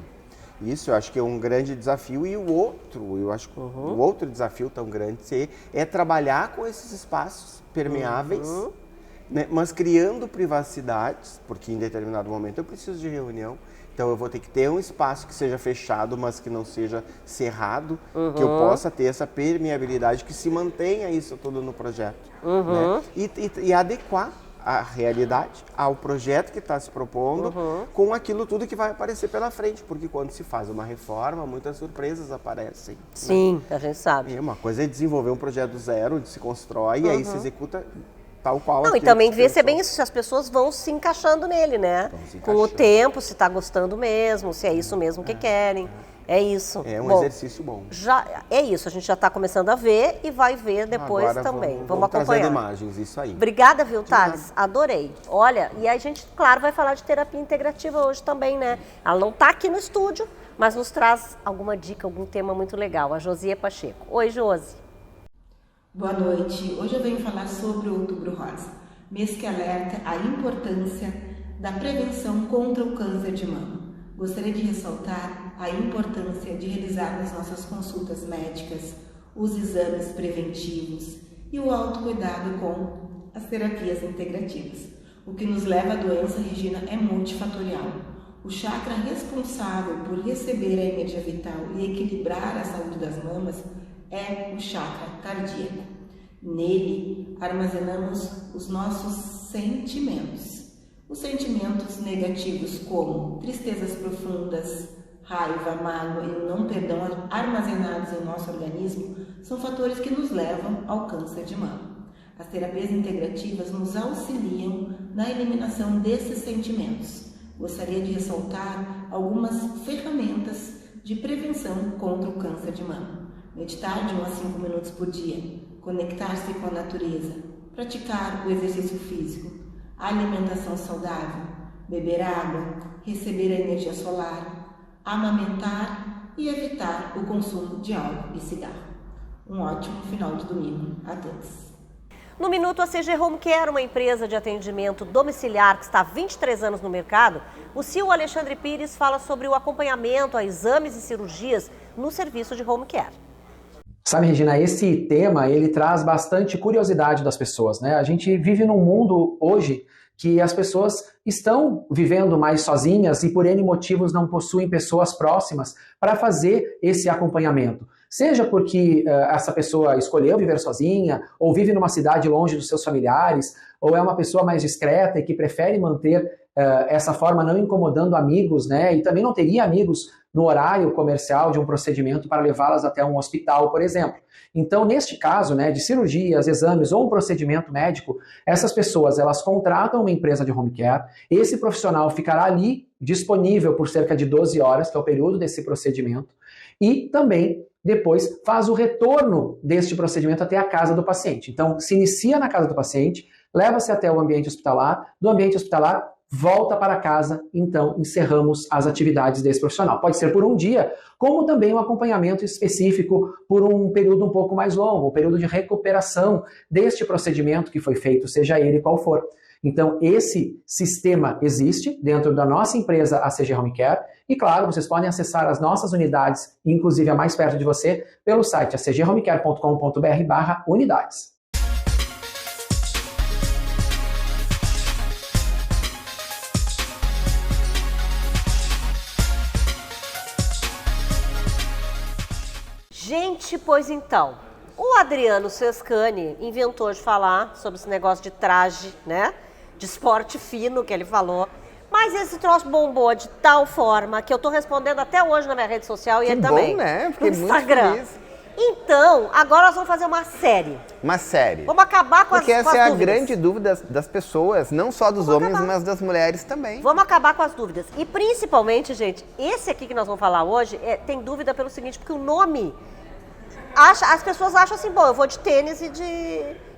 Isso eu acho que é um grande desafio e eu acho que o outro desafio tão grande é trabalhar com esses espaços permeáveis, né, mas criando privacidades, porque em determinado momento eu preciso de reunião, então eu vou ter que ter um espaço que seja fechado, mas que não seja cerrado, que eu possa ter essa permeabilidade, que se mantenha isso tudo no projeto, né, e adequar a realidade, ao projeto que está se propondo, com aquilo tudo que vai aparecer pela frente, porque quando se faz uma reforma, muitas surpresas aparecem. Sim, né? A gente sabe. E uma coisa é desenvolver um projeto do zero, onde se constrói e aí se executa tal qual. Não, e também ver se é bem isso, se as pessoas vão se encaixando nele, né? Com o tempo, se está gostando mesmo, se é isso mesmo que querem. É isso. É um exercício bom. É isso, a gente já está começando a ver e vai ver depois agora também. Vamos acompanhar. Trazendo imagens, isso aí. Obrigada, viu, Thales? Adorei. Olha, e a gente, claro, vai falar de terapia integrativa hoje também, né? Ela não está aqui no estúdio, mas nos traz alguma dica, algum tema muito legal. A Josia Pacheco. Oi, Josi. Boa noite. Hoje eu venho falar sobre o Outubro Rosa, mês que alerta a importância da prevenção contra o câncer de mama. Gostaria de ressaltar a importância de realizar as nossas consultas médicas, os exames preventivos e o autocuidado com as terapias integrativas. O que nos leva à doença, Regina, é multifatorial. O chakra responsável por receber a energia vital e equilibrar a saúde das mamas é o chakra cardíaco. Nele, armazenamos os nossos sentimentos. Os sentimentos negativos como tristezas profundas, raiva, mágoa e o não perdão armazenados em nosso organismo são fatores que nos levam ao câncer de mama. As terapias integrativas nos auxiliam na eliminação desses sentimentos. Gostaria de ressaltar algumas ferramentas de prevenção contra o câncer de mama. Meditar de 1 a 5 minutos por dia, conectar-se com a natureza, praticar o exercício físico, alimentação saudável, beber água, receber a energia solar, amamentar e evitar o consumo de álcool e cigarro. Um ótimo final de domingo a todos. No Minuto, a CG Home Care, uma empresa de atendimento domiciliar que está há 23 anos no mercado, o CEO Alexandre Pires fala sobre o acompanhamento a exames e cirurgias no serviço de home care. Sabe, Regina, esse tema, ele traz bastante curiosidade das pessoas, né? A gente vive num mundo hoje que as pessoas estão vivendo mais sozinhas e por N motivos não possuem pessoas próximas para fazer esse acompanhamento. Seja porque essa pessoa escolheu viver sozinha, ou vive numa cidade longe dos seus familiares, ou é uma pessoa mais discreta e que prefere manter essa forma não incomodando amigos, né? E também não teria amigos no horário comercial de um procedimento para levá-las até um hospital, por exemplo. Então, neste caso, né, de cirurgias, exames ou um procedimento médico, essas pessoas, elas contratam uma empresa de home care, esse profissional ficará ali disponível por cerca de 12 horas, que é o período desse procedimento, e também depois faz o retorno deste procedimento até a casa do paciente. Então, se inicia na casa do paciente, leva-se até o ambiente hospitalar, do ambiente hospitalar volta para casa, então encerramos as atividades desse profissional. Pode ser por um dia, como também um acompanhamento específico por um período um pouco mais longo, um período de recuperação deste procedimento que foi feito, seja ele qual for. Então, esse sistema existe dentro da nossa empresa ACG Home Care e, claro, vocês podem acessar as nossas unidades, inclusive a mais perto de você, pelo site acghomecare.com.br/unidades. Gente, pois então, o Adriano Sescani inventou de falar sobre esse negócio de traje, né? De esporte fino que ele falou. Mas esse troço bombou de tal forma que eu tô respondendo até hoje na minha rede social e que ele bom, também. Né? Fiquei no muito Instagram. feliz. Então, agora nós vamos fazer uma série. Uma série. Vamos acabar com Porque as essa é a dúvidas. grande dúvida das pessoas, não só dos homens, mas das mulheres também. Vamos acabar com as dúvidas. E principalmente, gente, esse aqui que nós vamos falar hoje tem dúvida pelo seguinte, porque o nome... as pessoas acham assim, bom, eu vou de tênis e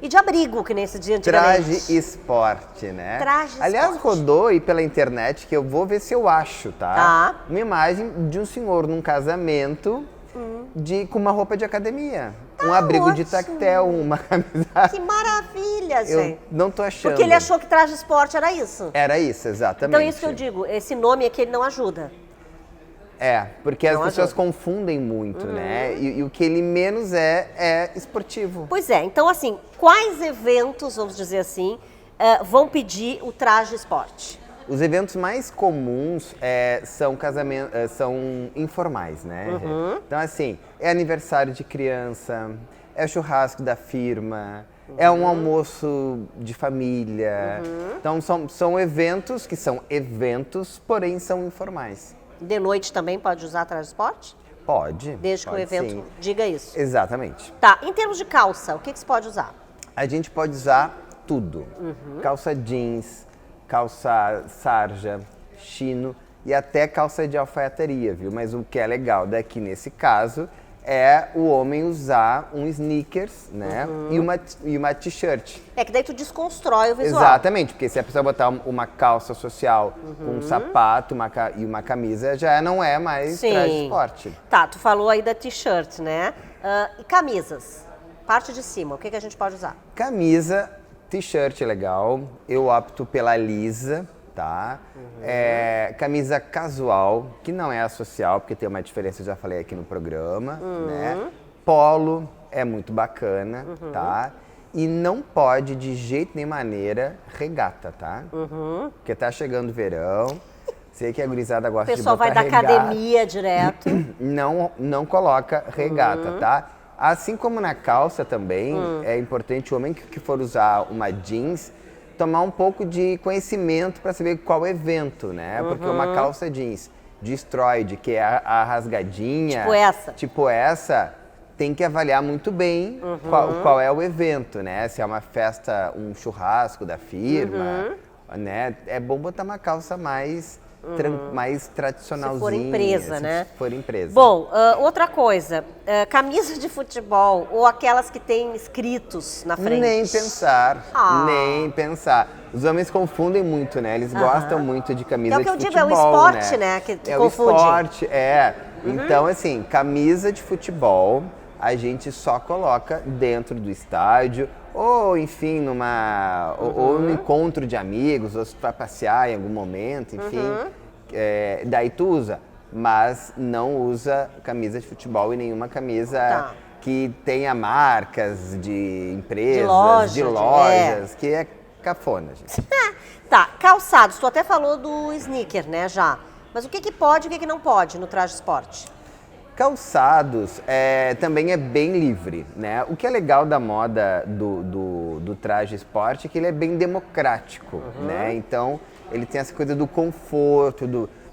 de abrigo, que nem esse dia antigamente. Traje esporte, né? Traje Aliás, esporte. rodou aí pela internet, que eu vou ver se eu acho, tá? Uma imagem de um senhor num casamento com uma roupa de academia. Um abrigo de tactel, uma camisa... Que maravilha, gente. Eu não tô achando. Porque ele achou que traje esporte era isso. Era isso, exatamente. Então, isso que eu digo, esse nome aqui ele não ajuda. Porque as pessoas confundem muito, né? E o que ele menos é esportivo. Pois é, então assim, quais eventos, vamos dizer assim, vão pedir o traje esporte? Os eventos mais comuns são informais, né? Então assim, é aniversário de criança, é churrasco da firma, é um almoço de família. Então são eventos que são eventos, porém são informais. De noite também pode usar traje esporte? Pode. Desde que o evento sim. diga isso. Exatamente. Tá, em termos de calça, o que se pode usar? A gente pode usar tudo. Calça jeans, calça sarja, chino e até calça de alfaiataria, viu? Mas o que é legal daqui nesse caso é o homem usar um sneakers, né? E uma t-shirt. É que daí tu desconstrói o visual. Exatamente, porque se a pessoa botar uma calça social com um sapato e uma camisa, já não é mais traje esporte. Tá, tu falou aí da t-shirt, né? E camisas? Parte de cima, o que a gente pode usar? Camisa, t-shirt é legal. Eu opto pela lisa, tá? Camisa casual, que não é a social, porque tem uma diferença, eu já falei aqui no programa, né? Polo é muito bacana, tá? E não pode, de jeito nem maneira, regata, tá? Porque tá chegando o verão, sei que a gurizada gosta de botar regata. O pessoal vai da academia direto. Não coloca regata, tá? Assim como na calça também, é importante o homem que for usar uma jeans tomar um pouco de conhecimento para saber qual evento, né? Porque uma calça jeans destroyed, que é a rasgadinha... Tipo essa, tem que avaliar muito bem qual é o evento, né? Se é uma festa, um churrasco da firma, né? É bom botar uma calça mais tradicionalzinha. Se for empresa, né? Se for empresa. Bom, outra coisa, camisa de futebol ou aquelas que tem escritos na frente? Nem pensar. Os homens confundem muito, né? Eles gostam muito de camisa de futebol, é o que eu digo, é o esporte, né? Que confunde. O esporte, Então, assim, camisa de futebol a gente só coloca dentro do estádio ou, enfim, ou no encontro de amigos, ou se tu vai passear em algum momento, enfim, daí tu usa. Mas não usa camisa de futebol e nenhuma camisa que tenha marcas de empresas, de lojas, que é cafona, gente. Tá, calçados, tu até falou do sneaker, né, já. Mas o que pode e o que não pode no traje esporte? Calçados também é bem livre, né? O que é legal da moda do traje esporte é que ele é bem democrático, né? Então, ele tem essa coisa do conforto,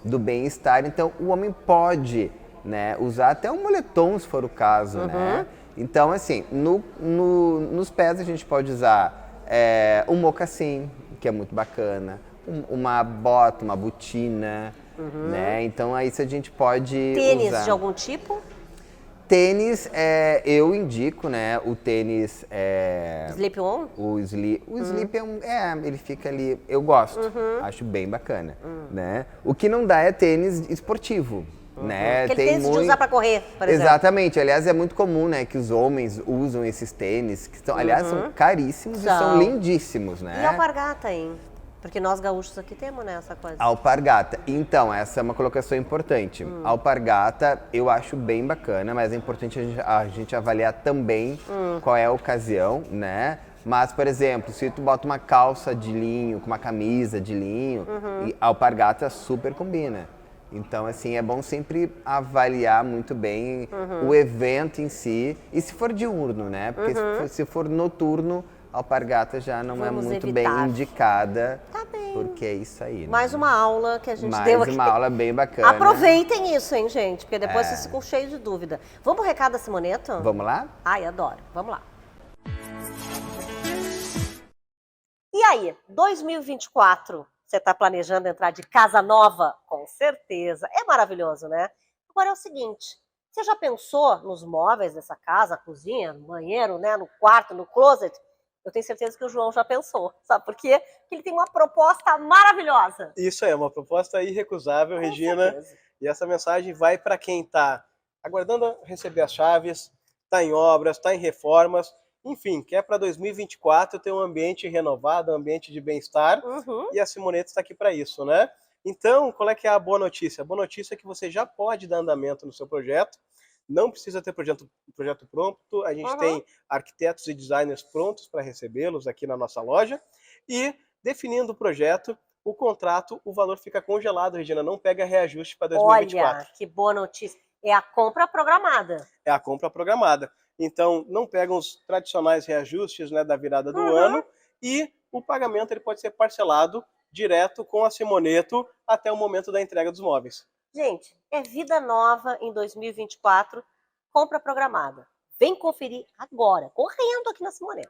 do bem-estar. Então, o homem pode, né, usar até um moletom, se for o caso, né? Então, assim, nos pés a gente pode usar um mocassim, que é muito bacana, uma bota, uma botina, né? Então, aí a gente pode Tênis usar. de algum tipo? Tênis, eu indico, né, o tênis... Slip-on? O slip ele fica ali, eu gosto, acho bem bacana, né? O que não dá é tênis esportivo, né? Aquele tênis de usar pra correr, por exemplo. Exatamente, aliás, é muito comum, né, que os homens usam esses tênis, que são, aliás, são caríssimos e são lindíssimos, né? E alpargata, hein? Porque nós gaúchos aqui temos, né, essa coisa. Alpargata. Então, essa é uma colocação importante. Alpargata eu acho bem bacana, mas é importante a gente avaliar também qual é a ocasião, né? Mas, por exemplo, se tu bota uma calça de linho com uma camisa de linho, a alpargata super combina. Então, assim, é bom sempre avaliar muito bem o evento em si. E se for diurno, né? Porque se for noturno, a alpargata já não é muito bem indicada. Tá bem. Porque é isso aí. Né? Mais uma aula que a gente deu aqui. Mais uma aula bem bacana. Aproveitem isso, hein, gente? Porque depois vocês ficam cheios de dúvida. Vamos pro recado da Simoneto? Vamos lá? Ai, adoro. Vamos lá. E aí, 2024, você está planejando entrar de casa nova? Com certeza. É maravilhoso, né? Agora é o seguinte, você já pensou nos móveis dessa casa, a cozinha, no banheiro, né, no quarto, no closet? Eu tenho certeza que o João já pensou. Sabe por quê? Porque ele tem uma proposta maravilhosa. Isso é uma proposta irrecusável, Regina. E essa mensagem vai para quem está aguardando receber as chaves, está em obras, está em reformas, enfim, quer para 2024 ter um ambiente renovado, um ambiente de bem-estar. E a Simoneto está aqui para isso, né? Então, qual é que é a boa notícia? A boa notícia é que você já pode dar andamento no seu projeto. Não precisa ter projeto pronto, a gente tem arquitetos e designers prontos para recebê-los aqui na nossa loja. E, definindo o projeto, o contrato, o valor fica congelado, Regina, não pega reajuste para 2024. Olha, que boa notícia. É a compra programada. É a compra programada. Então, não pegam os tradicionais reajustes, né, da virada do ano, e o pagamento ele pode ser parcelado direto com a Simoneto até o momento da entrega dos móveis. Gente, é vida nova em 2024, compra programada. Vem conferir agora, correndo aqui na Simoneto.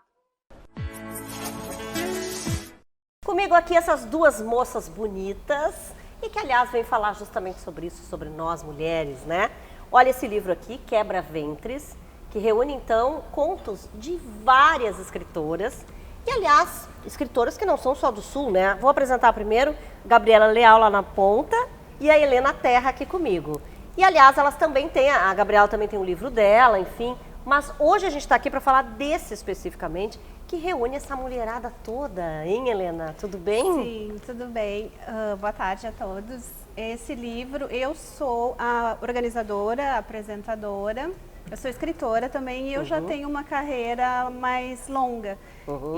Comigo aqui essas duas moças bonitas e que, aliás, vêm falar justamente sobre isso, sobre nós mulheres, né? Olha esse livro aqui, Quebra Ventres, que reúne, então, contos de várias escritoras. E, aliás, escritoras que não são só do Sul, né? Vou apresentar primeiro Gabriela Leal lá na ponta e a Helena Terra aqui comigo. E, aliás, elas também têm, a Gabriela também tem um livro dela, enfim. Mas hoje a gente está aqui para falar desse especificamente, que reúne essa mulherada toda, hein, Helena? Tudo bem? Sim, tudo bem. Boa tarde a todos. Esse livro, eu sou a organizadora, a apresentadora, eu sou escritora também e eu já tenho uma carreira mais longa.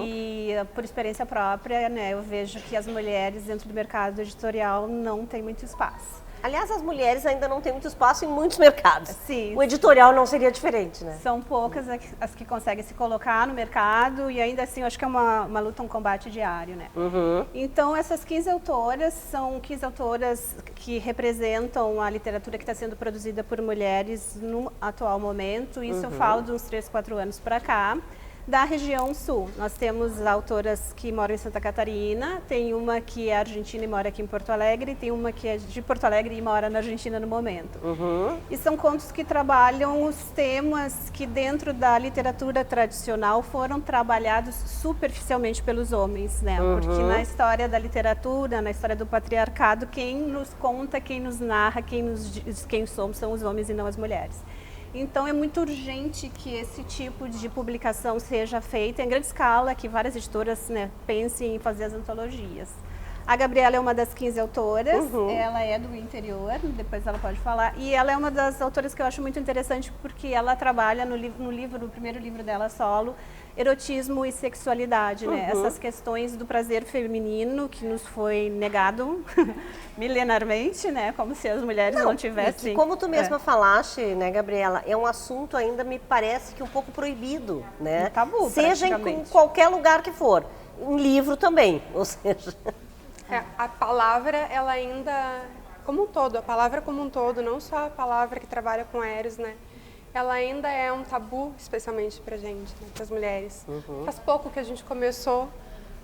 E por experiência própria, né, eu vejo que as mulheres dentro do mercado editorial não têm muito espaço. Aliás, as mulheres ainda não têm muito espaço em muitos mercados. Sim. O editorial não seria diferente, né? São poucas as que conseguem se colocar no mercado e ainda assim eu acho que é uma luta, um combate diário, né? Então essas 15 autoras são 15 autoras que representam a literatura que está sendo produzida por mulheres no atual momento. Isso eu falo de uns 3, 4 anos para cá. Da região sul. Nós temos autoras que moram em Santa Catarina, tem uma que é argentina e mora aqui em Porto Alegre, tem uma que é de Porto Alegre e mora na Argentina no momento. E são contos que trabalham os temas que dentro da literatura tradicional foram trabalhados superficialmente pelos homens, né? Porque na história da literatura, na história do patriarcado, quem nos conta, quem nos narra, quem nos diz quem somos são os homens e não as mulheres. Então é muito urgente que esse tipo de publicação seja feita em grande escala, que várias editoras, né, pensem em fazer as antologias. A Gabriela é uma das 15 autoras, ela é do interior, depois ela pode falar. E ela é uma das autoras que eu acho muito interessante porque ela trabalha no primeiro livro dela solo, erotismo e sexualidade, né? Essas questões do prazer feminino que nos foi negado milenarmente, né? Como se as mulheres não tivessem. E como tu mesma falaste, né, Gabriela, é um assunto ainda, me parece que um pouco proibido, né? Um tabu, seja em qualquer lugar que for. Um livro também, ou seja... A palavra, ela ainda, como um todo, a palavra como um todo, não só a palavra que trabalha com Eros, né? Ela ainda é um tabu, especialmente pra gente, né? Para as mulheres. Faz pouco que a gente começou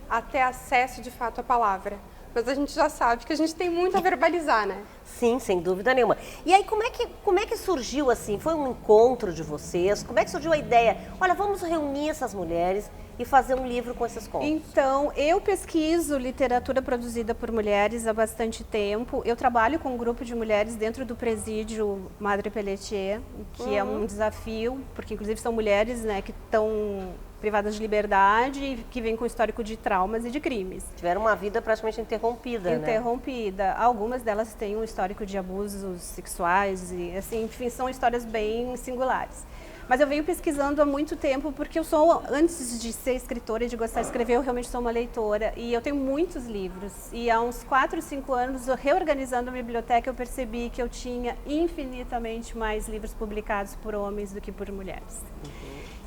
a ter acesso, de fato, à palavra. Mas a gente já sabe que a gente tem muito a verbalizar, né? Sim, sem dúvida nenhuma. E aí, como é que surgiu assim? Foi um encontro de vocês? Como é que surgiu a ideia? Olha, vamos reunir essas mulheres e fazer um livro com esses contos. Então, eu pesquiso literatura produzida por mulheres há bastante tempo. Eu trabalho com um grupo de mulheres dentro do presídio Madre Pelletier, que é um desafio, porque inclusive são mulheres, né, que estão privadas de liberdade e que vêm com histórico de traumas e de crimes. Tiveram uma vida praticamente interrompida, Interrompida. Algumas delas têm um histórico de abusos sexuais e, assim, enfim, são histórias bem singulares. Mas eu venho pesquisando há muito tempo porque eu sou, antes de ser escritora e de gostar de escrever, eu realmente sou uma leitora. E eu tenho muitos livros. E há uns 4, 5 anos, reorganizando a biblioteca, eu percebi que eu tinha infinitamente mais livros publicados por homens do que por mulheres.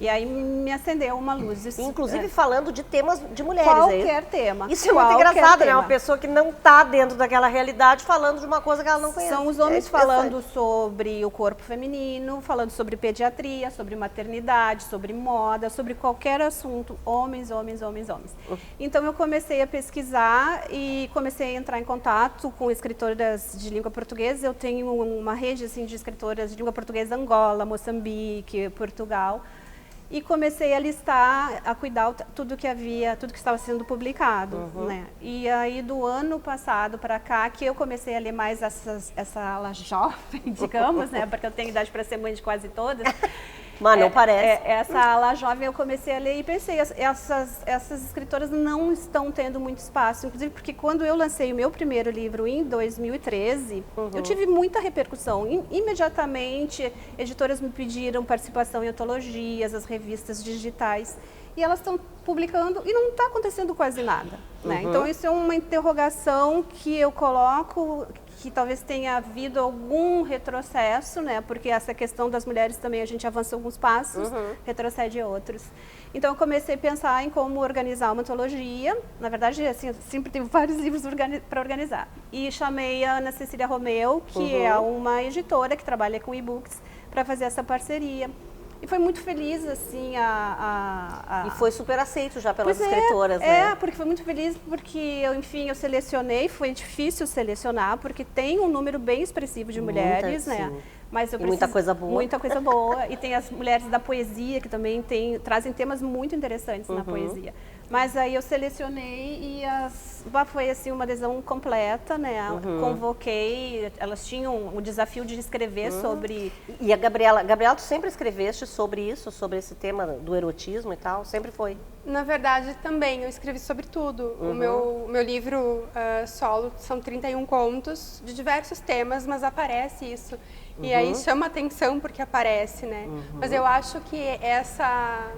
E aí me acendeu uma luz. Inclusive falando de temas de mulheres. Qualquer tema. Isso é muito engraçado, né? Uma pessoa que não está dentro daquela realidade falando de uma coisa que ela não conhece. São os homens falando sobre o corpo feminino, falando sobre pediatria, sobre maternidade, sobre moda, sobre qualquer assunto. Homens, homens, homens, homens. Então eu comecei a pesquisar e comecei a entrar em contato com escritoras de língua portuguesa. Eu tenho uma rede assim, de escritoras de língua portuguesa, Angola, Moçambique, Portugal. E comecei a listar, a cuidar tudo que estava sendo publicado, né? E aí do ano passado para cá que eu comecei a ler mais essa ala jovem, digamos, né? Porque eu tenho idade para ser mãe de quase todas. Mas não parece. Essa ala jovem eu comecei a ler e pensei, essas escritoras não estão tendo muito espaço, inclusive porque quando eu lancei o meu primeiro livro em 2013, eu tive muita repercussão. Imediatamente, editoras me pediram participação em antologias, as revistas digitais, e elas estão publicando e não está acontecendo quase nada, né? Então isso é uma interrogação que eu coloco, que talvez tenha havido algum retrocesso, né? Porque essa questão das mulheres também a gente avança alguns passos, retrocede outros. Então eu comecei a pensar em como organizar uma antologia. Na verdade, assim, eu sempre tive vários livros para organizar. E chamei a Ana Cecília Romeu, que é uma editora que trabalha com e-books, para fazer essa parceria. E foi muito feliz, assim, E foi super aceito já pelas escritoras, né? Porque foi muito feliz, porque, eu selecionei, foi difícil selecionar, porque tem um número bem expressivo de mulheres, né? Mas eu muita coisa boa. Muita coisa boa. E tem as mulheres da poesia, que também trazem temas muito interessantes na poesia. Mas aí eu selecionei e foi assim uma adesão completa, né? Convoquei, elas tinham o desafio de escrever sobre... E a Gabriela, tu sempre escreveste sobre isso, sobre esse tema do erotismo e tal? Sempre foi? Na verdade, também, eu escrevi sobre tudo. O meu livro solo são 31 contos de diversos temas, mas aparece isso. E aí chama atenção porque aparece, né? Mas eu acho que essa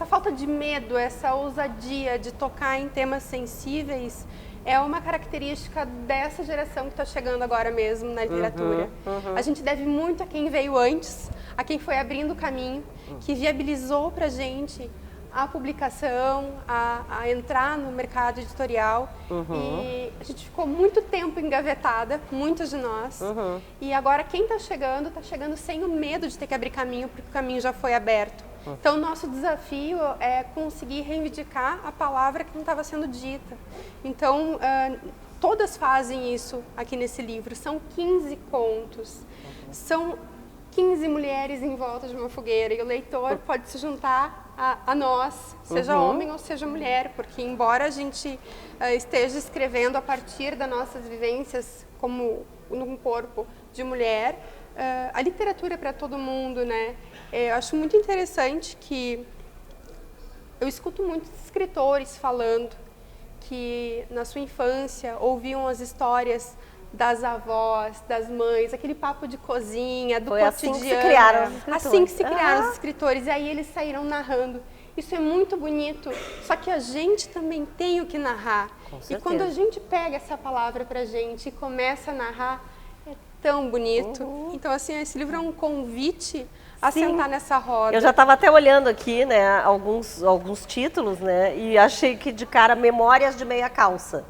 falta de medo, essa ousadia de tocar em temas sensíveis é uma característica dessa geração que está chegando agora mesmo na literatura. A gente deve muito a quem veio antes, a quem foi abrindo o caminho, que viabilizou para a gente a publicação, a entrar no mercado editorial. E a gente ficou muito tempo engavetada, muitos de nós. E agora quem está chegando sem o medo de ter que abrir caminho, porque o caminho já foi aberto. Então, o nosso desafio é conseguir reivindicar a palavra que não estava sendo dita. Então, todas fazem isso aqui nesse livro. São 15 contos. São 15 mulheres em volta de uma fogueira. E o leitor pode se juntar a nós, seja homem ou seja mulher. Porque, embora a gente esteja escrevendo a partir das nossas vivências como num corpo de mulher, a literatura é para todo mundo, né? Eu acho muito interessante que eu escuto muitos escritores falando que na sua infância ouviam as histórias das avós, das mães, aquele papo de cozinha, do cotidiano. Assim que se criaram os escritores. Assim que se criaram os escritores, e aí eles saíram narrando. Isso é muito bonito, só que a gente também tem o que narrar. E quando a gente pega essa palavra pra gente e começa a narrar, é tão bonito. Então, assim, esse livro é um convite a sentar nessa roda. Eu já estava até olhando aqui, né, alguns títulos, né, e achei que de cara Memórias de Meia Calça.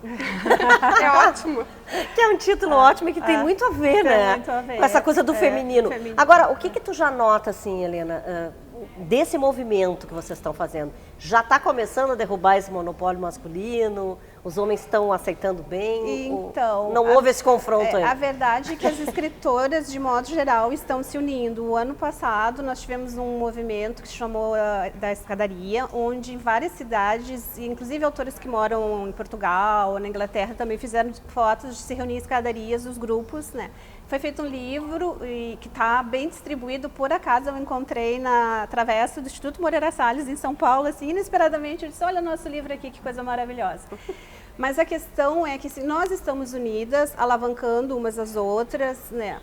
É ótimo. Que é um título ótimo e que tem muito a ver, né, muito a ver. com essa coisa do feminino. Agora, o que tu já nota, assim, Helena, desse movimento que vocês estão fazendo? Já está começando a derrubar esse monopólio masculino? Os homens estão aceitando bem? Então, não houve esse confronto ainda? A verdade é que as escritoras, de modo geral, estão se unindo. O ano passado, nós tivemos um movimento que se chamou da Escadaria, onde várias cidades, inclusive autores que moram em Portugal ou na Inglaterra, também fizeram fotos de se reunir em escadarias, os grupos, né? Foi feito um livro que está bem distribuído. Por acaso eu encontrei na travessa do Instituto Moreira Salles, em São Paulo, assim, inesperadamente. Eu disse, olha o nosso livro aqui, que coisa maravilhosa. Mas a questão é que se nós estamos unidas, alavancando umas às outras, né,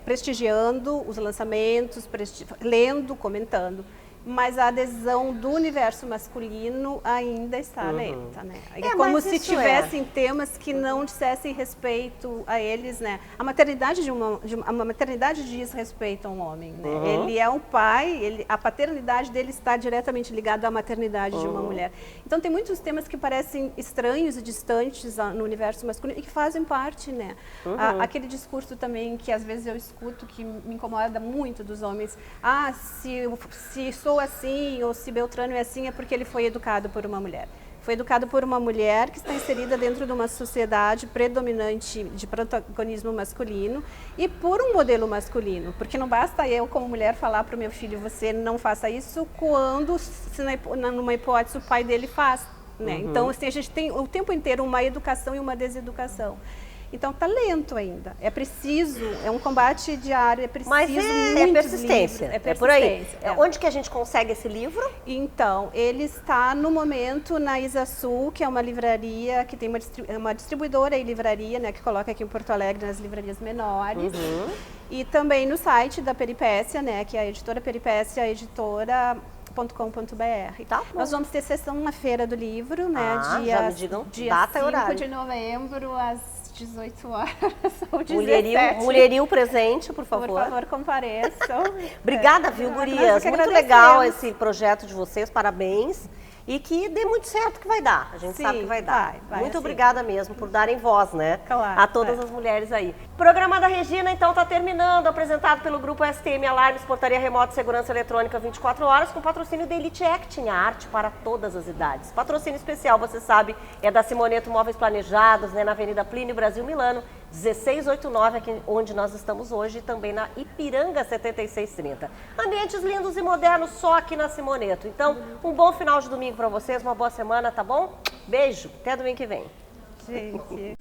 prestigiando os lançamentos, lendo, comentando. Mas a adesão do universo masculino ainda está lenta, né? É como se tivessem temas que não dissessem respeito a eles, né? A maternidade uma maternidade diz respeito a um homem, né? Ele é um pai, a paternidade dele está diretamente ligada à maternidade de uma mulher. Então tem muitos temas que parecem estranhos e distantes no universo masculino e que fazem parte, né? Aquele discurso também que às vezes eu escuto que me incomoda muito dos homens. Ah, se sou assim, ou se Beltrano é assim, é porque ele foi educado por uma mulher. Foi educado por uma mulher que está inserida dentro de uma sociedade predominante de protagonismo masculino e por um modelo masculino. Porque não basta eu, como mulher, falar para o meu filho, você não faça isso, quando, numa hipótese, o pai dele faz. Né? Então, assim, a gente tem o tempo inteiro uma educação e uma deseducação. Então está lento ainda. É preciso, é um combate diário, é preciso é persistência. É por aí. Onde que a gente consegue esse livro? Então, ele está no momento na Isasul, que é uma livraria, que tem uma distribuidora e livraria, né, que coloca aqui em Porto Alegre nas livrarias menores. E também no site da Peripécia, né, que é a editora Peripécia, editora.com.br. Tá, nós vamos ter sessão na Feira do Livro, né, dia data e 5 horário. de novembro, às 18 horas ou 17. Mulherio presente, por favor. Por favor, compareçam. Obrigada, viu, gurias? Muito legal esse projeto de vocês, parabéns. E que dê muito certo que vai dar. A gente sabe que vai dar. Muito obrigada mesmo por darem voz, né? Claro, a todas as mulheres aí. O programa da Regina, então, está terminando, apresentado pelo grupo STM Alarmes, Portaria Remota e Segurança Eletrônica 24 horas, com patrocínio da Elite Acting, a arte para todas as idades. Patrocínio especial, você sabe, é da Simoneto Móveis Planejados, né, na Avenida Plínio Brasil Milano, 1689, aqui onde nós estamos hoje, e também na Ipiranga 7630. Ambientes lindos e modernos só aqui na Simoneto. Então, um bom final de domingo para vocês, uma boa semana, tá bom? Beijo, até domingo que vem. Gente...